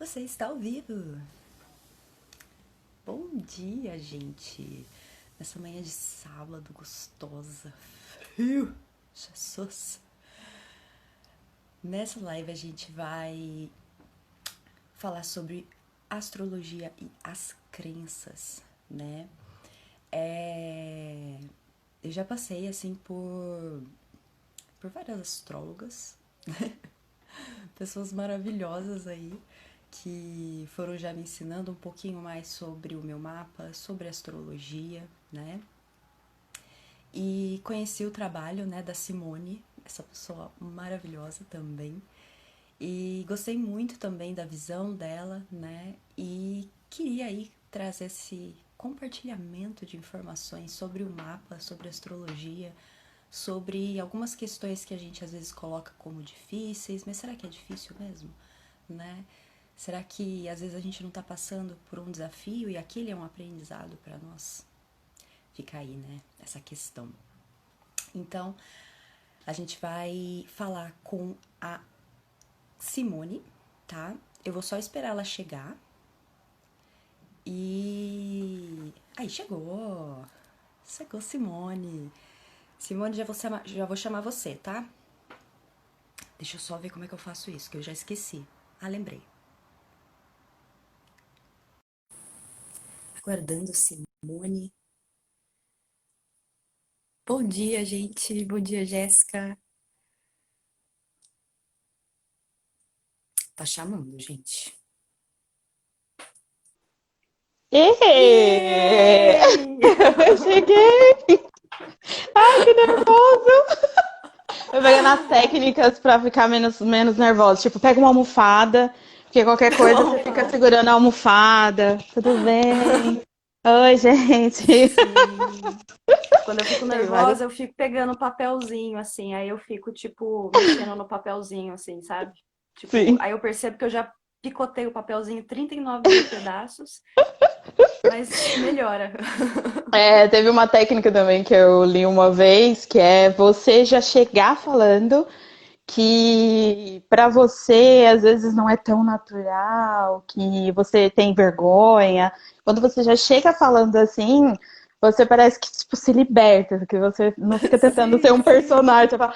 Você está ao vivo. Bom dia, gente. Nessa manhã de sábado gostosa. Frio. Jesus. Nessa live a gente vai falar sobre astrologia e as crenças, né? Eu já passei, assim, por várias astrólogas, pessoas maravilhosas aí, que foram já me ensinando um pouquinho mais sobre o meu mapa, sobre astrologia, né? E conheci o trabalho, né, da Simone, essa pessoa maravilhosa também. E gostei muito também da visão dela, né? E queria aí trazer esse compartilhamento de informações sobre o mapa, sobre astrologia, sobre algumas questões que a gente às vezes coloca como difíceis, mas será que é difícil mesmo, né? Será que às vezes a gente não está passando por um desafio e aquele é um aprendizado para nós? Fica aí, né? Essa questão. Então, a gente vai falar com a Simone, tá? Eu vou só esperar ela chegar. E. Aí, chegou! Chegou, Simone. Simone, já vou chamar você, tá? Deixa eu só ver como é que eu faço isso, que eu já esqueci. Ah, lembrei. Aguardando Simone. Bom dia, gente. Bom dia, Jéssica. Tá chamando, gente. Ê! Yay! Eu cheguei! Ai, que nervoso! Eu pegando as técnicas pra ficar menos nervosa. Tipo, pega uma almofada, porque qualquer coisa você fica Almofada. segurando a almofada. Tudo bem? Oi, gente. Sim. Quando eu fico Tem vários. nervosa, eu fico pegando papelzinho, assim. Aí eu fico, tipo, mexendo no papelzinho, assim, sabe? Tipo, Sim. aí eu percebo que eu já picotei o papelzinho 39 mil pedaços, mas melhora. É, teve uma técnica também que eu li uma vez, que é você já chegar falando que para você às vezes não é tão natural, que você tem vergonha. Quando você já chega falando assim, você parece que tipo, se liberta, que você não fica tentando ser Sim, um sim. personagem. Você fala,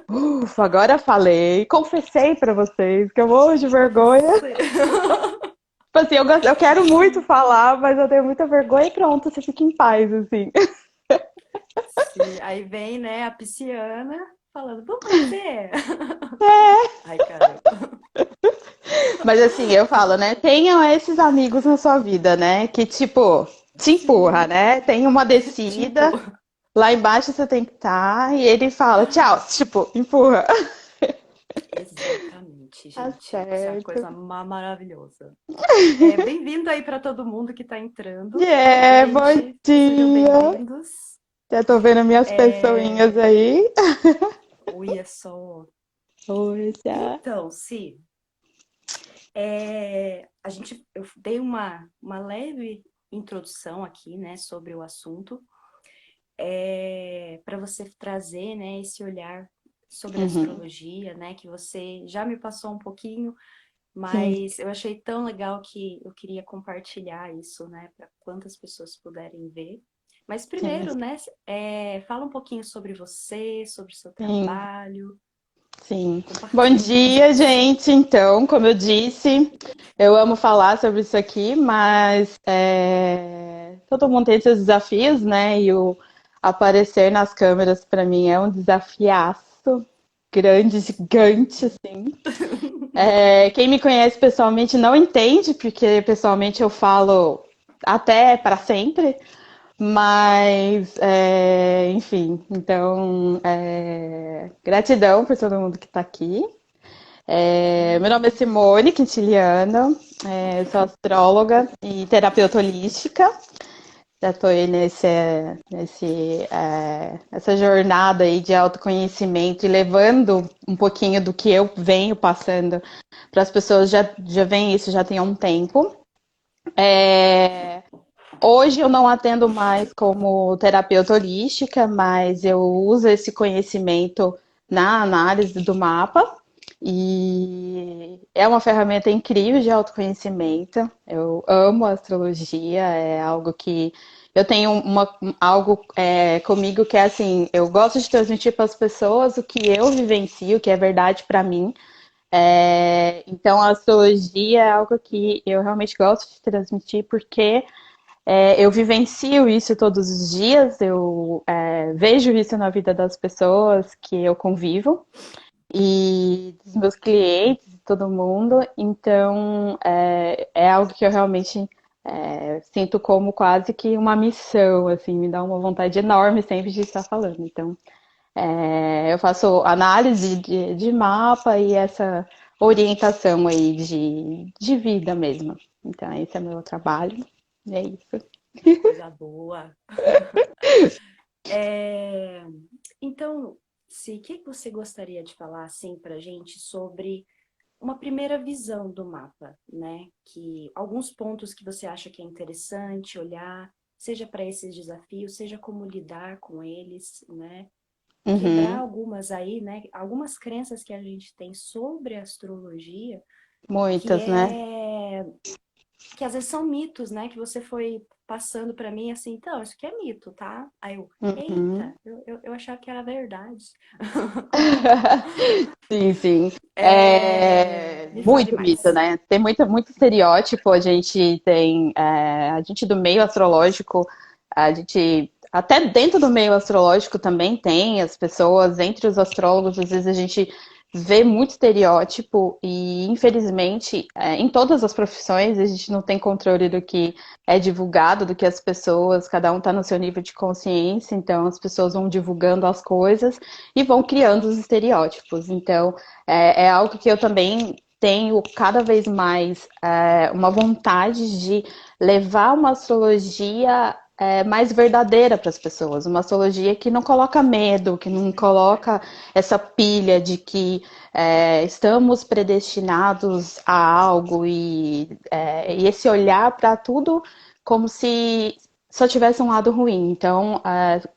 ufa, agora falei, confessei para vocês que eu morro de vergonha. Confessei. Tipo assim, eu quero muito falar, mas eu tenho muita vergonha e pronto, você fica em paz, assim. Sim. Aí vem, né, a pisciana falando, vamos fazer. Ai, caramba. Mas assim, eu falo, né? Tenham esses amigos na sua vida, né? Que tipo, te empurra, Sim. né? Tem uma Tipo, descida, lá embaixo você tem que estar, e ele fala, tchau, tipo, empurra. exatamente, Tá gente. Isso é uma certo. coisa maravilhosa. É, bem-vindo aí para todo mundo que está entrando, Yeah, bom gente. Sejam dia. bem-vindos. Já tô vendo minhas pessoinhas É, aí. olha só. Oi, já. Então, Si, eu dei uma leve introdução aqui, né, sobre o assunto, para você trazer, né, esse olhar sobre a Uhum, astrologia, né, que você já me passou um pouquinho, sim, mas eu achei tão legal que eu queria compartilhar isso, né, para quantas pessoas puderem ver. Mas sim, primeiro, né, fala um pouquinho sobre você, sobre o seu sim. trabalho, Sim. Bom compartilha com a dia, gente. gente. Então, como eu disse, eu amo falar sobre isso aqui, mas todo mundo tem seus desafios, né? E o aparecer nas câmeras para mim é um desafiaço grande, gigante, assim. Quem me conhece pessoalmente não entende, porque pessoalmente eu falo até para sempre. Mas, enfim, então, gratidão por todo mundo que está aqui. Meu nome é Sim. Simone Quintiliano, eu sou astróloga e terapeuta holística. Já estou aí nessa jornada aí de autoconhecimento e levando um pouquinho do que eu venho passando para as pessoas já veem isso já tem um tempo. É, Hoje eu não atendo mais como terapeuta holística, mas eu uso esse conhecimento na análise do mapa. E é uma ferramenta incrível de autoconhecimento. Eu amo a astrologia, é algo que eu tenho algo comigo que é assim, eu gosto de transmitir para as pessoas o que eu vivencio, o que é verdade para mim. Então a astrologia é algo que eu realmente gosto de transmitir porque eu vivencio isso todos os dias, eu vejo isso na vida das pessoas que eu convivo e dos meus clientes, de todo mundo. Então, é algo que eu realmente sinto como quase que uma missão, assim, me dá uma vontade enorme sempre de estar falando. Então, eu faço análise de mapa e essa orientação aí de vida mesmo. Então, esse é meu trabalho. É isso. Coisa boa. É, então, se o que você gostaria de falar assim para gente sobre uma primeira visão do mapa, né? Que alguns pontos que você acha que é interessante olhar, seja para esses desafios, seja como lidar com eles, né? Quebrar Uhum. algumas aí, né? Algumas crenças que a gente tem sobre a astrologia, que Muitas, né? é que às vezes são mitos, né? Que você foi passando para mim assim, então, isso aqui é mito, tá? Aí eu, Uhum. eita, eu achava que era verdade. Sim, sim. É Me fale muito mito, mais. né? Tem muito estereótipo. A gente tem, a gente do meio astrológico, a gente até dentro do meio astrológico também tem as pessoas, entre os astrólogos, às vezes a gente vê muito estereótipo e, infelizmente, em todas as profissões a gente não tem controle do que é divulgado, do que as pessoas, cada um está no seu nível de consciência, então as pessoas vão divulgando as coisas e vão criando os estereótipos. Então, é algo que eu também tenho cada vez mais uma vontade de levar uma astrologia mais verdadeira para as pessoas, uma astrologia que não coloca medo, que não coloca essa pilha de que estamos predestinados a algo e esse olhar para tudo como se só tivesse um lado ruim. Então,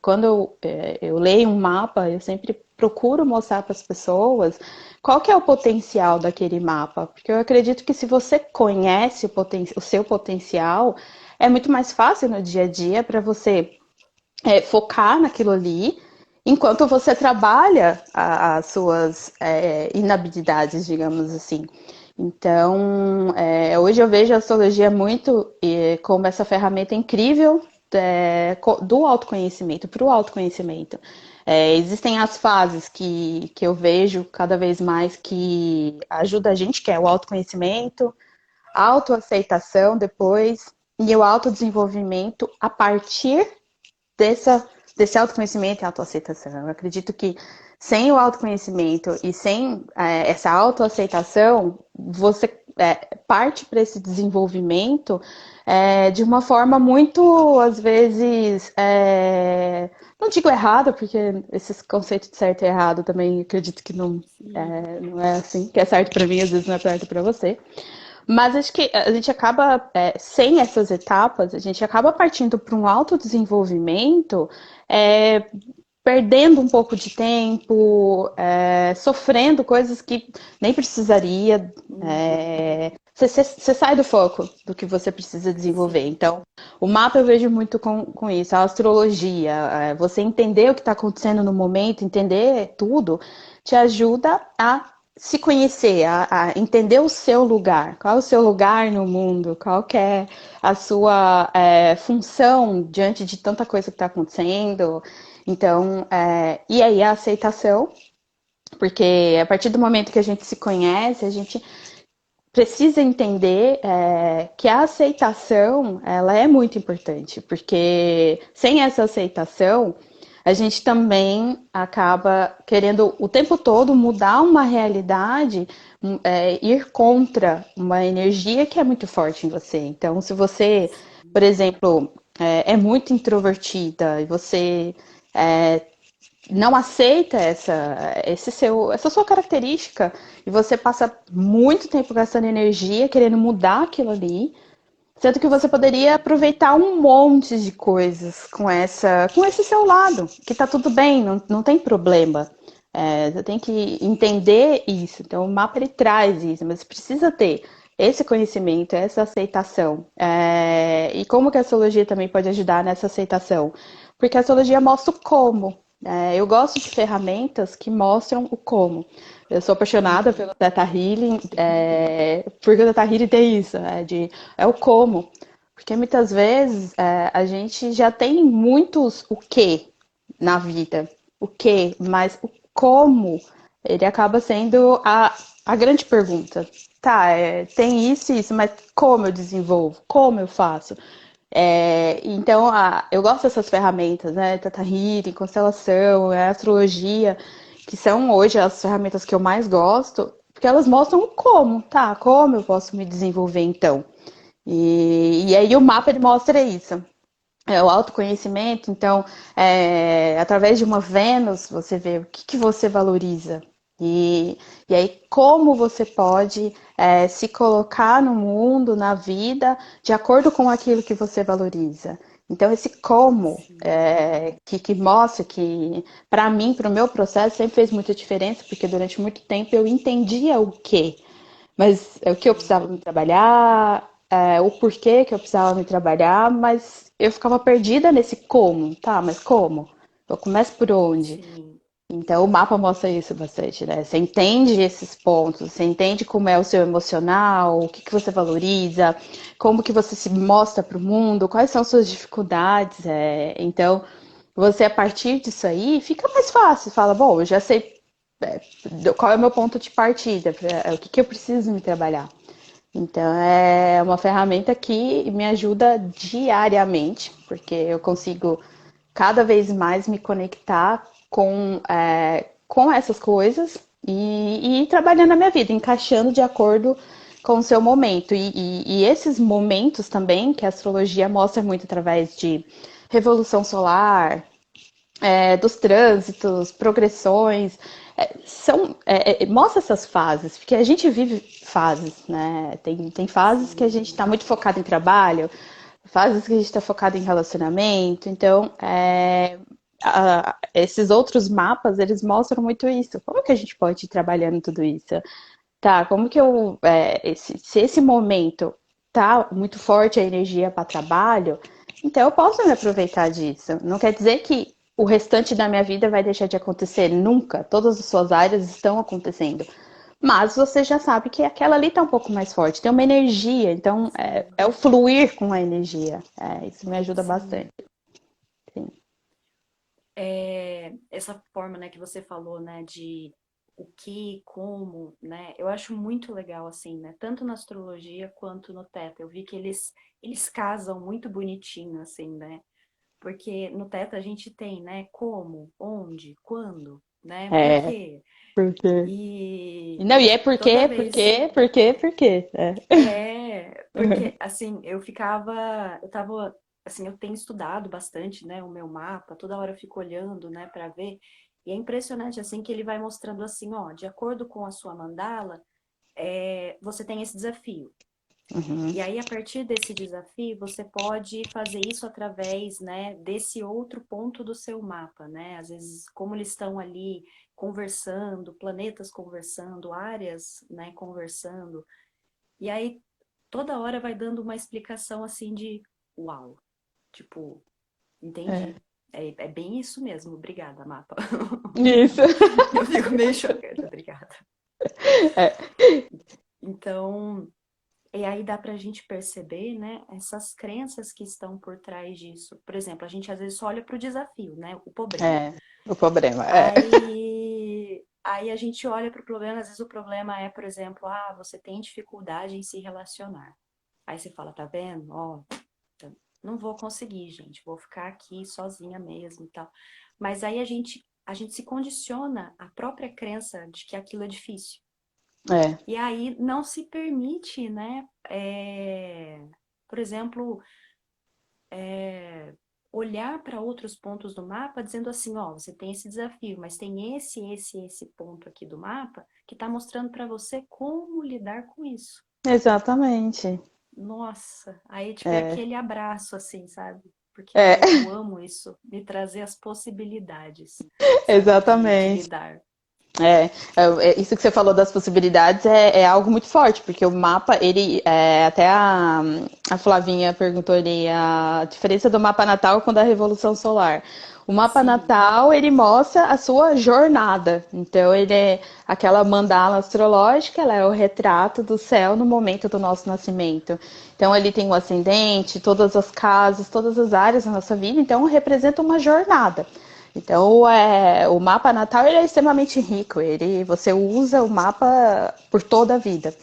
quando eu leio um mapa, eu sempre procuro mostrar para as pessoas qual que é o potencial daquele mapa, porque eu acredito que se você conhece o seu potencial, é muito mais fácil no dia a dia para você focar naquilo ali, enquanto você trabalha as suas inabilidades, digamos assim. Então, hoje eu vejo a astrologia muito como essa ferramenta incrível do autoconhecimento, para o autoconhecimento. Existem as fases que eu vejo cada vez mais que ajuda a gente, que é o autoconhecimento, a autoaceitação depois, e o autodesenvolvimento a partir dessa, desse autoconhecimento e autoaceitação. Eu acredito que sem o autoconhecimento e sem essa autoaceitação, você parte para esse desenvolvimento de uma forma muito, às vezes, não digo errada, porque esses conceitos de certo e errado também acredito que não, Sim. não é assim, que é certo para mim, às vezes não é certo para você. Mas acho que a gente acaba, sem essas etapas, a gente acaba partindo para um autodesenvolvimento, é, perdendo um pouco de tempo, sofrendo coisas que nem precisaria. Uhum. Você sai do foco do que você precisa desenvolver. Sim. Então, o mapa eu vejo muito com isso, a astrologia, você entender o que está acontecendo no momento, entender tudo, te ajuda a se conhecer, a entender o seu lugar, qual é o seu lugar no mundo, qual que é a sua função diante de tanta coisa que está acontecendo. Então, e aí a aceitação, porque a partir do momento que a gente se conhece, a gente precisa entender que a aceitação ela é muito importante, porque sem essa aceitação a gente também acaba querendo o tempo todo mudar uma realidade, ir contra uma energia que é muito forte em você. Então, se você, por exemplo, muito introvertida e você não aceita essa sua característica e você passa muito tempo gastando energia querendo mudar aquilo ali, sendo que você poderia aproveitar um monte de coisas com esse seu lado, que tá tudo bem, não tem problema. Você tem que entender isso. Então, o mapa ele traz isso, mas precisa ter esse conhecimento, essa aceitação. E como que a astrologia também pode ajudar nessa aceitação? Porque a astrologia mostra o como. Eu gosto de ferramentas que mostram o como. Eu sou apaixonada Uhum. pelo Theta Healing, porque o Theta Healing tem isso, é o como. Porque muitas vezes a gente já tem muitos o que na vida. O que, mas o como, ele acaba sendo a grande pergunta. Tá, tem isso e isso, mas como eu desenvolvo? Como eu faço? Então, eu gosto dessas ferramentas, né? Tata Healing, constelação, astrologia, que são hoje as ferramentas que eu mais gosto, porque elas mostram o como, tá? Como eu posso me desenvolver então. E aí o mapa ele mostra isso. O autoconhecimento, então, através de uma Vênus, você vê o que você valoriza. E aí, como você pode se colocar no mundo, na vida, de acordo com aquilo que você valoriza. Então, esse como, Sim. que mostra que, para mim, para o meu processo, sempre fez muita diferença, porque durante muito tempo eu entendia o quê. Mas é o que eu precisava me Uhum. trabalhar, o porquê que eu precisava me trabalhar, mas eu ficava perdida nesse como, tá? Mas como? Eu começo por onde? Sim. Então o mapa mostra isso bastante, né? Você entende esses pontos, você entende como é o seu emocional, o que você valoriza, como que você se mostra para o mundo, quais são suas dificuldades. Então, você a partir disso aí fica mais fácil. Fala, bom, eu já sei qual é o meu ponto de partida, o que eu preciso me trabalhar. Então, é uma ferramenta que me ajuda diariamente, porque eu consigo cada vez mais me conectar com essas coisas e ir trabalhando na minha vida, encaixando de acordo com o seu momento. E esses momentos também, que a astrologia mostra muito através de revolução solar, dos trânsitos, progressões, mostra essas fases, porque a gente vive fases, né? Tem fases que a gente está Sim. muito focado em trabalho, fases que a gente está focado em relacionamento, então esses outros mapas, eles mostram muito isso. Como que a gente pode ir trabalhando tudo isso? Tá, como que se esse momento tá muito forte a energia para trabalho, então eu posso me aproveitar disso. Não quer dizer que o restante da minha vida vai deixar de acontecer nunca. Todas as suas áreas estão acontecendo. Mas você já sabe que aquela ali tá um pouco mais forte, tem uma energia, então Sim. é o fluir com a energia. Isso me ajuda Sim. bastante. Sim. Essa forma, né, que você falou, né, de o que, como, né, eu acho muito legal, assim, né, tanto na astrologia quanto no Teta. Eu vi que eles casam muito bonitinho, assim, né, porque no Teta a gente tem, né, como, onde, quando, né, por É, quê. porque. E Não, e é toda porque, vez porque, porque, porque. porque assim, eu tava, assim, eu tenho estudado bastante, né, o meu mapa, toda hora eu fico olhando, né, para ver, e é impressionante, assim, que ele vai mostrando assim, ó, de acordo com a sua mandala, você tem esse desafio. Uhum. E aí, a partir desse desafio, você pode fazer isso através, né, desse outro ponto do seu mapa, né? Às vezes, como eles estão ali conversando, planetas conversando, áreas, né, conversando. E aí, toda hora vai dando uma explicação assim de uau, tipo, É. entendi. É bem isso mesmo, obrigada, mapa. Isso. Eu fico meio chocada, obrigada. É. Então, e aí dá pra gente perceber, né, essas crenças que estão por trás disso. Por exemplo, a gente às vezes só olha para o desafio, né, o problema. O problema. Aí a gente olha para o problema, às vezes o problema é, por exemplo, você tem dificuldade em se relacionar. Aí você fala, tá vendo? Ó, não vou conseguir, gente, vou ficar aqui sozinha mesmo e tal. Mas aí a gente se condiciona à própria crença de que aquilo é difícil. É. E aí não se permite, né, por exemplo, olhar para outros pontos do mapa dizendo assim, ó, você tem esse desafio, mas tem esse ponto aqui do mapa que está mostrando para você como lidar com isso. Exatamente. Nossa, aí tipo é É. aquele abraço assim, sabe? Porque É. eu amo isso, me trazer as possibilidades, sabe, de Exatamente. lidar. Isso que você falou das possibilidades é algo muito forte, porque o mapa, ele, até a Flavinha perguntou ali a diferença do mapa natal com da Revolução Solar. O mapa Sim, natal, ele mostra a sua jornada. Então, ele é aquela mandala astrológica, ela é o retrato do céu no momento do nosso nascimento. Então, ele tem o ascendente, todas as casas, todas as áreas da nossa vida. Então, representa uma jornada. Então, o mapa natal ele é extremamente rico. Você usa o mapa por toda a vida.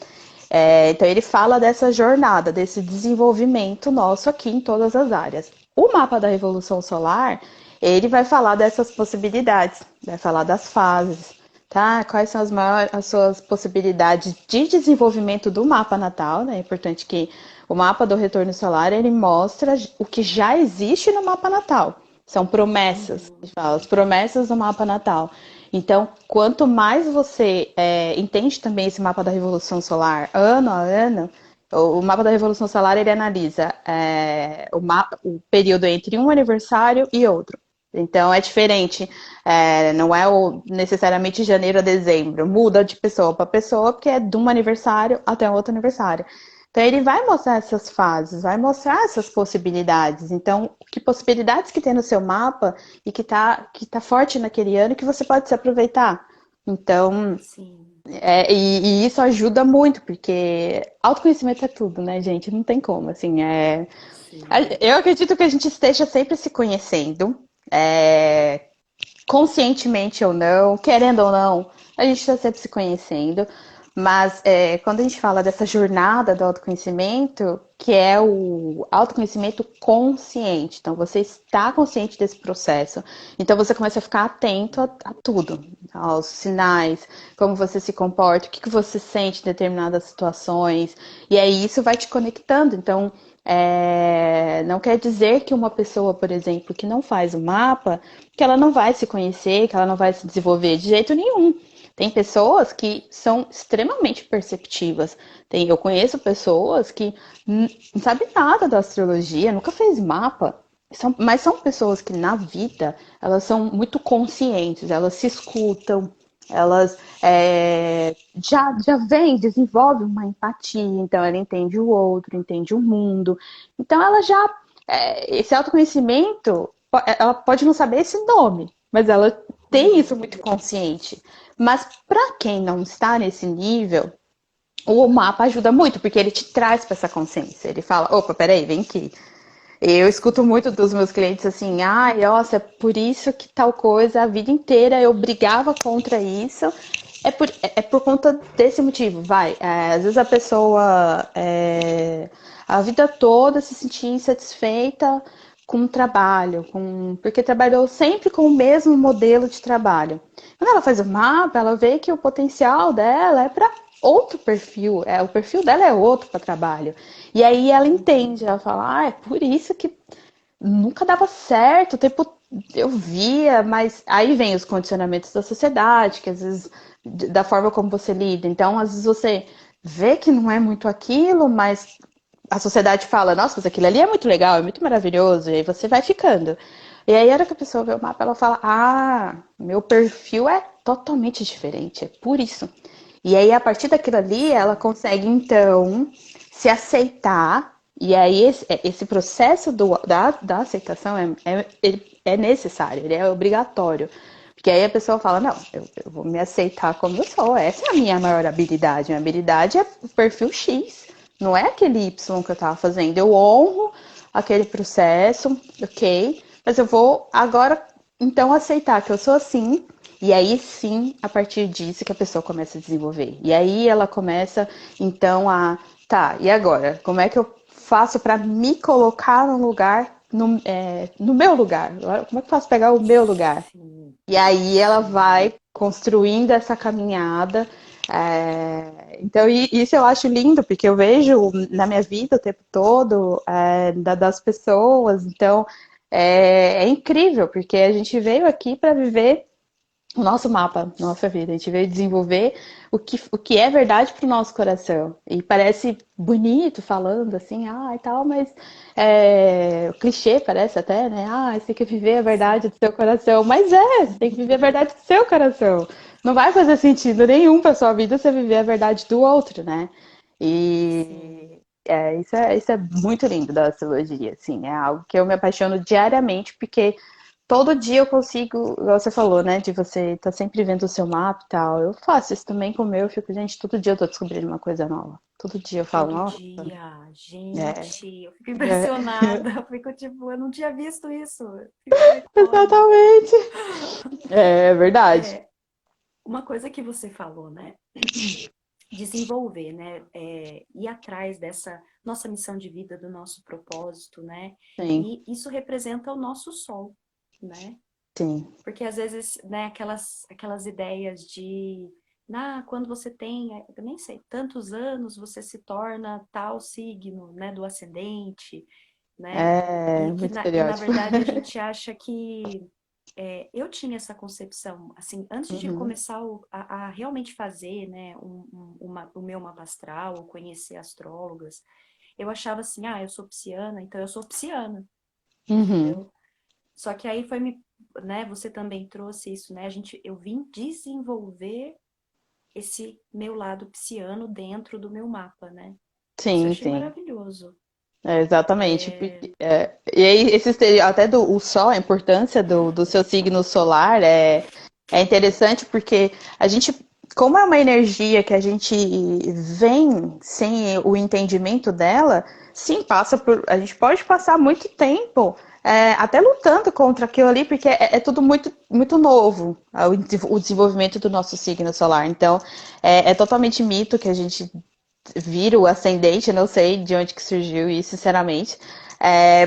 Então, ele fala dessa jornada, desse desenvolvimento nosso aqui em todas as áreas. O mapa da Revolução Solar, ele vai falar dessas possibilidades, vai falar das fases, tá? Quais são as suas possibilidades de desenvolvimento do mapa natal, né? É importante que o mapa do retorno solar, ele mostra o que já existe no mapa natal. São promessas, a gente fala, as promessas do mapa natal. Então, quanto mais você entende também esse mapa da Revolução Solar, ano a ano, o mapa da Revolução Solar ele analisa o período entre um aniversário e outro. Então, é diferente, não é necessariamente janeiro a dezembro, muda de pessoa para pessoa, porque é de um aniversário até outro aniversário. Então, ele vai mostrar essas fases, vai mostrar essas possibilidades. Então, que possibilidades que tem no seu mapa e que tá forte naquele ano que você pode se aproveitar. Então, sim, e isso ajuda muito, porque autoconhecimento é tudo, né, gente? Não tem como, assim, sim. eu acredito que a gente esteja sempre se conhecendo, é, conscientemente ou não, querendo ou não, a gente está sempre se conhecendo. Mas quando a gente fala dessa jornada do autoconhecimento, que é o autoconhecimento consciente, então você está consciente desse processo, então você começa a ficar atento a tudo, aos sinais, como você se comporta, o que, que você sente em determinadas situações, e aí isso vai te conectando. Então, não quer dizer que uma pessoa, por exemplo, que não faz o mapa, que ela não vai se conhecer, que ela não vai se desenvolver de jeito nenhum. Tem pessoas que são extremamente perceptivas. Eu conheço pessoas que não sabem nada da astrologia, nunca fez mapa. Mas são pessoas que na vida elas são muito conscientes, elas se escutam, elas já vêm, desenvolvem uma empatia, então ela entende o outro, entende o mundo. Então ela já. Esse autoconhecimento, ela pode não saber esse nome, mas ela tem isso muito consciente. Mas para quem não está nesse nível, o mapa ajuda muito, porque ele te traz para essa consciência. Ele fala: opa, peraí, vem aqui. Eu escuto Sim. muito dos meus clientes assim: ai, nossa, é por isso que tal coisa a vida inteira eu brigava contra isso. É por conta desse motivo, vai. Às vezes a pessoa a vida toda se sentia insatisfeita com o trabalho, porque trabalhou sempre com o mesmo modelo de trabalho. Quando ela faz o mapa, ela vê que o potencial dela é para outro perfil, o perfil dela é outro para trabalho. E aí ela entende, ela fala: é por isso que nunca dava certo, o tempo eu via, mas aí vem os condicionamentos da sociedade, que às vezes da forma como você lida. Então, às vezes você vê que não é muito aquilo, mas a sociedade fala: nossa, mas aquilo ali é muito legal, é muito maravilhoso, e aí você vai ficando. E aí, a hora que a pessoa vê o mapa, ela fala: ah, meu perfil é totalmente diferente, é por isso. E aí, a partir daquilo ali, ela Sim. consegue, então, se aceitar. E aí, esse processo da aceitação ele é necessário, ele é obrigatório. Porque aí a pessoa fala: não, eu vou me aceitar como eu sou. Essa é a minha maior habilidade. Minha habilidade é o perfil X. Não é aquele Y que eu estava fazendo. Eu honro aquele processo, ok? Mas eu vou agora, então, aceitar que eu sou assim. E aí sim, a partir disso que a pessoa começa a desenvolver. E aí ela começa, então, tá, e agora? Como é que eu faço para me colocar no lugar, no meu lugar? Agora, como é que eu faço para pegar o meu lugar? Sim. E aí ela Sim. vai construindo essa caminhada. Então, isso eu acho lindo, porque eu vejo na minha vida o tempo todo das pessoas. Então, é incrível, porque a gente veio aqui para viver o nosso mapa, nossa vida. A gente veio desenvolver o que é verdade para o nosso coração. E parece bonito falando assim, ah, e tal, mas o clichê parece até, né? Ah, você tem que viver a Sim. verdade do seu coração. Mas você tem que viver a verdade do seu coração. Não vai fazer sentido nenhum para sua vida você viver a verdade do outro, né? Sim. E isso é muito lindo da astrologia, assim. É algo que eu me apaixono diariamente, porque todo dia eu consigo, igual você falou, né? De você estar sempre vendo o seu mapa e tal. Eu faço isso também com o meu, eu fico, gente, todo dia eu tô descobrindo uma coisa nova. Todo dia eu falo, Todo nossa, dia, é, gente, eu fico é, impressionada. Eu fico tipo, eu não tinha visto isso. Que foi, olha. exatamente. É verdade. É, uma coisa que você falou, né? Desenvolver, né? Ir atrás dessa nossa missão de vida, do nosso propósito, né? Sim, E isso representa o nosso sol, né? sim. Porque às vezes, né, aquelas ideias de, quando você tem, eu nem sei, tantos anos, você se torna tal signo, né, do ascendente, né? É E muito na estereótipo. verdade a gente acha que eu tinha essa concepção, assim, antes de Uhum, começar a realmente fazer, né, o meu mapa astral, ou conhecer astrólogas, eu achava assim, eu sou pisciana, então eu sou pisciana, uhum. entendeu? Só que aí foi me, né, você também trouxe isso, né? Eu vim desenvolver esse meu lado pisciano dentro do meu mapa, né? Nossa, eu Sim, achei sim. maravilhoso. Exatamente. E aí, até do o sol, a importância do seu signo solar é interessante porque a gente, como é uma energia que a gente vem sem o entendimento dela, sim, a gente pode passar muito tempo até lutando contra aquilo ali, porque é tudo muito, muito novo, o desenvolvimento do nosso signo solar. Então, é totalmente mito que a gente vira o ascendente, não sei de onde que surgiu isso, sinceramente.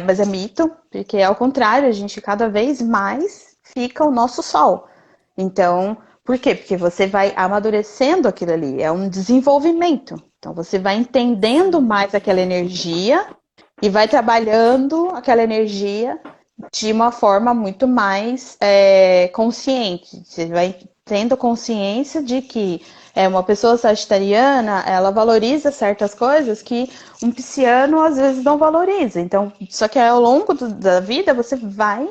Mas é mito, porque ao contrário, a gente cada vez mais fica o nosso sol. Então, por quê? Porque você vai amadurecendo aquilo ali, é um desenvolvimento. Então, você vai entendendo Sim, mais aquela energia e vai trabalhando aquela energia de uma forma muito mais consciente. Você vai tendo consciência de que uma pessoa sagitariana, ela valoriza certas coisas que um pisciano às vezes não valoriza. Então, só que ao longo da vida você vai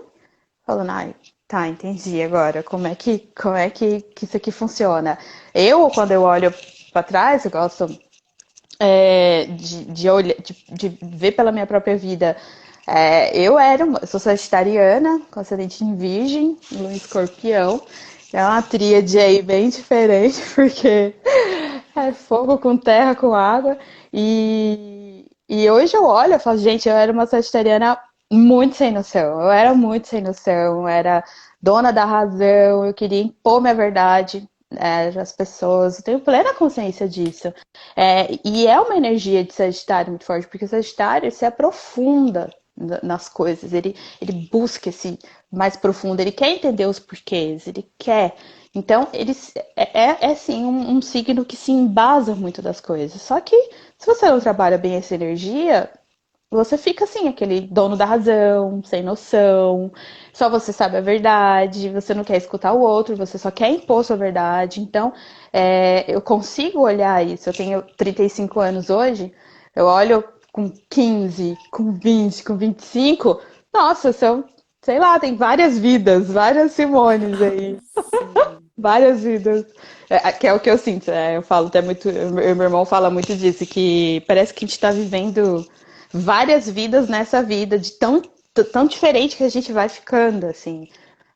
falando, ai, tá, entendi agora como é que isso aqui funciona. Quando eu olho para trás, eu gosto de ver pela minha própria vida. Eu sou sagitariana, com ascendente em virgem, lua em escorpião. É uma tríade aí bem diferente, porque é fogo com terra, com água. E hoje eu olho e falo, gente, eu era uma sagitariana muito sem noção. Eu era muito sem noção, eu era dona da razão, eu queria impor minha verdade às pessoas. Eu tenho plena consciência disso. E é uma energia de Sagitário muito forte, porque o Sagitário se aprofunda nas coisas, ele busca esse mais profundo, ele quer entender os porquês, ele quer. Então, sim um signo que se embasa muito das coisas. Só que se você não trabalha bem essa energia, você fica assim, aquele dono da razão, sem noção, só você sabe a verdade, você não quer escutar o outro, você só quer impor sua verdade. Então, eu consigo olhar isso. Eu tenho 35 anos hoje, eu olho com 15, com 20, com 25. Nossa, sei lá, tem várias vidas, várias Simones aí, sim, várias vidas. Que é o que eu sinto, né? Eu falo até muito, meu irmão fala muito disso, que parece que a gente tá vivendo várias vidas nessa vida, de tão diferente que a gente vai ficando, assim.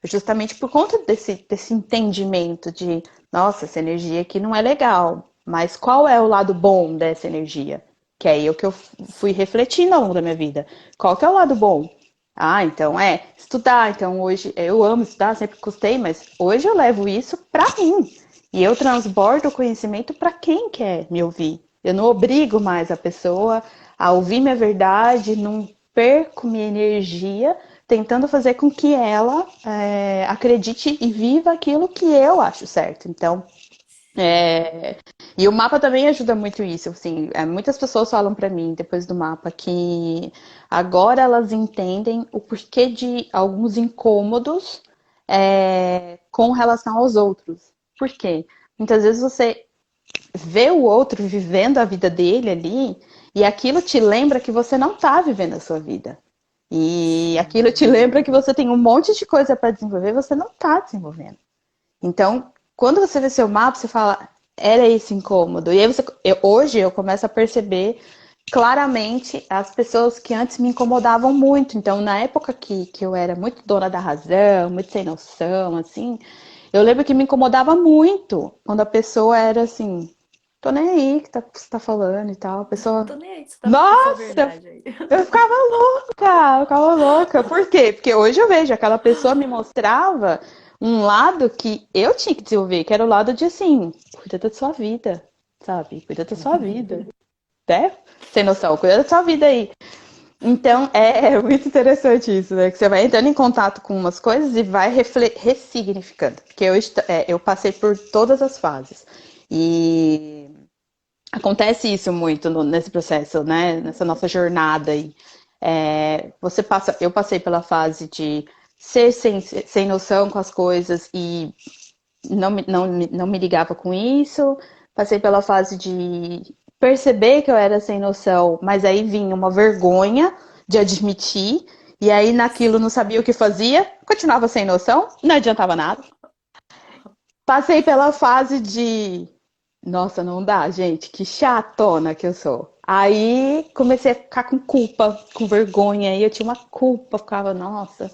Justamente por conta desse entendimento de, nossa, essa energia aqui não é legal, mas qual é o lado bom dessa energia? Que é aí o que eu fui refletindo ao longo da minha vida. Qual que é o lado bom? Ah, então estudar. Então hoje eu amo estudar, sempre gostei, mas hoje eu levo isso para mim. E eu transbordo o conhecimento para quem quer me ouvir. Eu não obrigo mais a pessoa a ouvir minha verdade, não perco minha energia tentando fazer com que ela acredite e viva aquilo que eu acho certo. Então, sim. e o mapa também ajuda muito isso. Assim, muitas pessoas falam para mim depois do mapa que agora elas entendem o porquê de alguns incômodos com relação aos outros. Por quê? Muitas vezes você vê o outro vivendo a vida dele ali e aquilo te lembra que você não está vivendo a sua vida. E aquilo te Sim. lembra que você tem um monte de coisa para desenvolver e você não está desenvolvendo. Então, quando você vê seu mapa, você fala, era esse incômodo. E aí hoje eu começo a perceber claramente as pessoas que antes me incomodavam muito. Então, na época que eu era muito dona da razão, muito sem noção, assim, eu lembro que me incomodava muito quando a pessoa era assim, tô nem aí que você tá falando e tal. A pessoa, Tô nem aí que você tá falando a sua nossa, verdade aí. eu ficava louca. Por quê? Porque hoje eu vejo, aquela pessoa me mostrava um lado que eu tinha que desenvolver, que era o lado de assim, cuida da sua vida, sabe? Cuida da sua vida. Né? Sem noção, cuida da sua vida aí. Então, é muito interessante isso, né? Que você vai entrando em contato com umas coisas e vai ressignificando. Porque eu passei por todas as fases. E acontece isso muito nesse processo, né? Nessa nossa jornada aí. Eu passei pela fase de ser sem noção com as coisas e não me ligava com isso. Passei pela fase de perceber que eu era sem noção, mas aí vinha uma vergonha de admitir. E aí naquilo não sabia o que fazia, continuava sem noção, não adiantava nada. Passei pela fase de nossa, não dá, gente, que chatona que eu sou. Aí comecei a ficar com culpa, com vergonha, aí eu tinha uma culpa, ficava, nossa,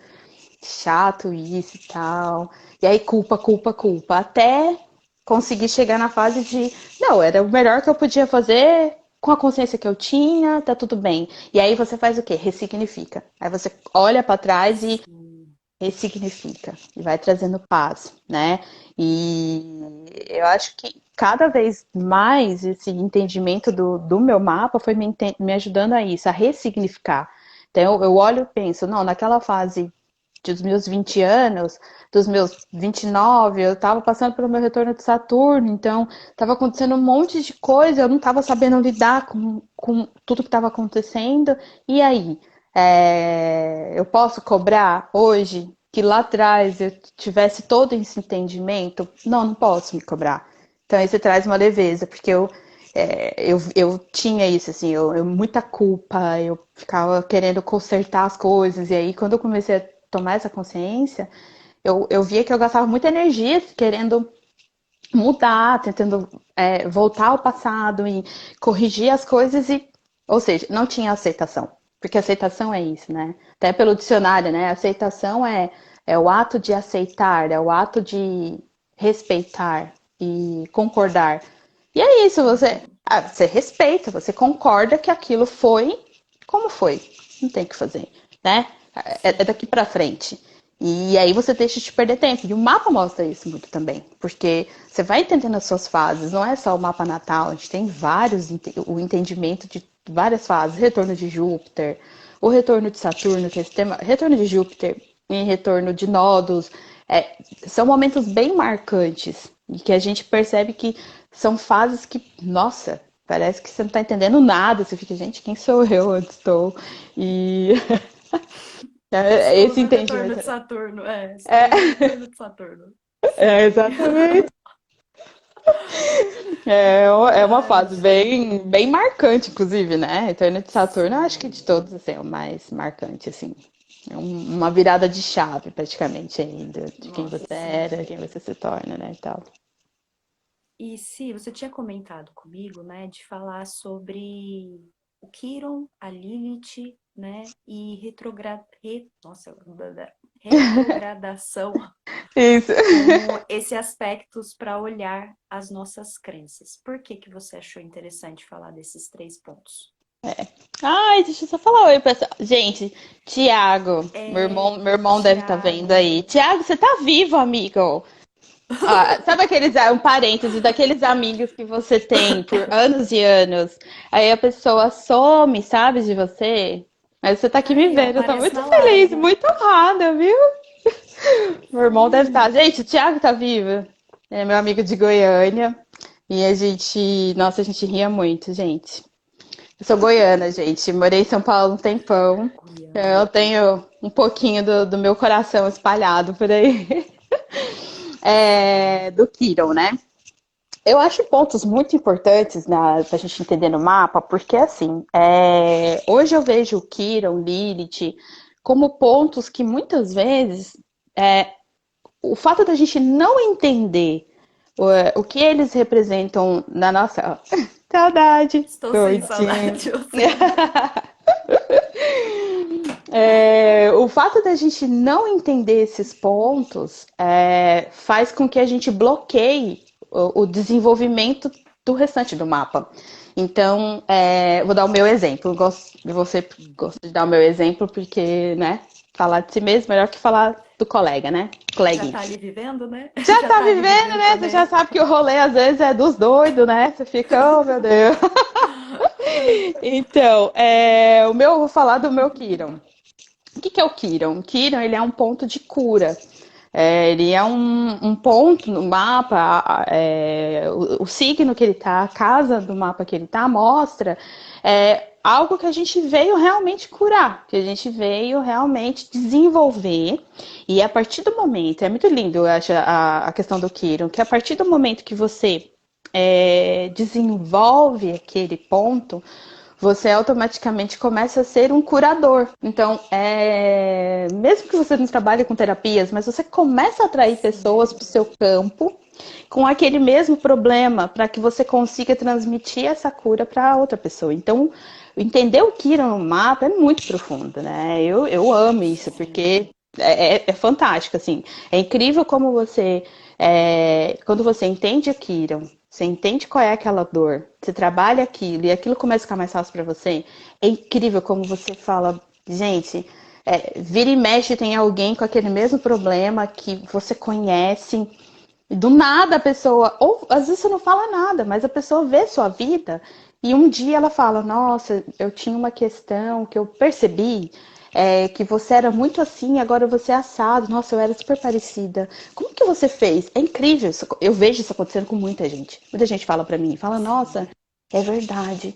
chato isso e tal. E aí culpa, culpa, culpa, até conseguir chegar na fase de, não, era o melhor que eu podia fazer com a consciência que eu tinha, tá tudo bem. E aí você faz o quê? Ressignifica. Aí você olha pra trás e Sim. ressignifica e vai trazendo paz, né? E eu acho que cada vez mais esse entendimento do meu mapa foi me ajudando a isso, a ressignificar. Então eu olho e penso, não, naquela fase dos meus 20 anos, dos meus 29, eu estava passando pelo meu retorno de Saturno, então estava acontecendo um monte de coisa, eu não estava sabendo lidar com tudo que estava acontecendo. E aí? Eu posso cobrar hoje que lá atrás eu tivesse todo esse entendimento? Não, não posso me cobrar. Então isso traz uma leveza, porque eu tinha isso, assim, muita culpa, eu ficava querendo consertar as coisas, e aí quando eu comecei a tomar essa consciência, eu via que eu gastava muita energia querendo mudar, tentando voltar ao passado e corrigir as coisas, ou seja, não tinha aceitação. Porque aceitação é isso, né? Até pelo dicionário, né? Aceitação é o ato de aceitar, é o ato de respeitar e concordar. E é isso, você respeita, você concorda que aquilo foi como foi. Não tem o que fazer, né? É Sim. daqui pra frente. E aí você deixa de perder tempo. E o mapa mostra isso muito também. Porque você vai entendendo as suas fases. Não é só o mapa natal. A gente tem o entendimento de várias fases. Retorno de Júpiter, o retorno de Saturno, que é esse tema, retorno de Júpiter e retorno de nodos. São momentos bem marcantes. E que a gente percebe que são fases que, nossa, parece que você não tá entendendo nada. Você fica, gente, quem sou eu? Onde estou? E esse Estou no retorno entendimento. de Saturno. Estou no É, retorno de Saturno. Sim. exatamente. É uma Ai, fase bem, bem marcante, inclusive, né? Retorno de Saturno, eu acho que de sim. todos, assim, é o mais marcante, assim. Uma virada de chave, praticamente, ainda, de quem Nossa, você sim. era, quem você se torna, né, e tal. E se você tinha comentado comigo, né, de falar sobre o Quiron, a Lilith, né, e retrogradação Isso. como esse aspectos para olhar as nossas crenças. Por que que você achou interessante falar desses três pontos? Ai, deixa eu só falar oi, pessoal. Gente, Tiago, É, meu irmão deve estar vendo aí. Tiago. Tiago, você tá vivo, amigo? Sabe um parêntese daqueles amigos que você tem por anos e anos, aí a pessoa some, sabe, de você, mas você tá aqui me Aí eu vendo, eu tô apareço muito na feliz, live. muito honrada, viu? Meu irmão deve Sim. estar. Gente, o Thiago tá vivo. É meu amigo de Goiânia. E a gente, nossa, a gente ria muito, gente. Eu sou goiana, gente. Morei em São Paulo um tempão. Goiânia. Eu tenho um pouquinho do meu coração espalhado por aí. do Kiron, né? Eu acho pontos muito importantes para a gente entender no mapa, porque assim, hoje eu vejo o Kiron, Lilith, como pontos que muitas vezes o fato da gente não entender o que eles representam na nossa. Saudade, Estou sem saudade doidinho. de você. O fato da gente não entender esses pontos faz com que a gente bloqueie o desenvolvimento do restante do mapa. Então, vou dar o meu exemplo. Gosto de você, gosto de dar o meu exemplo porque, né, falar de si mesmo é melhor que falar do colega, né? Já Coleguinha. tá ali vivendo, né? Já Já tá tá ali vivendo, vivendo né? Você já também. sabe que o rolê às vezes é dos doidos, né? Você fica, oh meu Deus. Então, eu vou falar do meu Kiron. O que é o Kiron? O Kiron, ele é um ponto de cura. Ele é um ponto no mapa, o signo que ele tá, a casa do mapa que ele tá, mostra algo que a gente veio realmente curar, que a gente veio realmente desenvolver. E a partir do momento, é muito lindo, eu acho, a questão do Kiron, que a partir do momento que você desenvolve aquele ponto, você automaticamente começa a ser um curador. Então, mesmo que você não trabalhe com terapias, mas você começa a atrair Sim. pessoas para o seu campo com aquele mesmo problema, para que você consiga transmitir essa cura para outra pessoa. Então, entender o Kira no mapa é muito profundo, né? Eu amo isso, Sim. porque é fantástico, assim. É incrível como você, quando você entende o Kiron, você entende qual é aquela dor, você trabalha aquilo e aquilo começa a ficar mais fácil para você. É incrível como você fala, gente, vira e mexe tem alguém com aquele mesmo problema que você conhece. Do nada a pessoa, ou às vezes você não fala nada, mas a pessoa vê sua vida e um dia ela fala: Nossa, eu tinha uma questão que eu percebi que você era muito assim, agora você é assado. Nossa, eu era super parecida. Como que você fez? É incrível. Eu vejo isso acontecendo com muita gente. Muita gente fala pra mim, fala: Nossa, Sim. é verdade.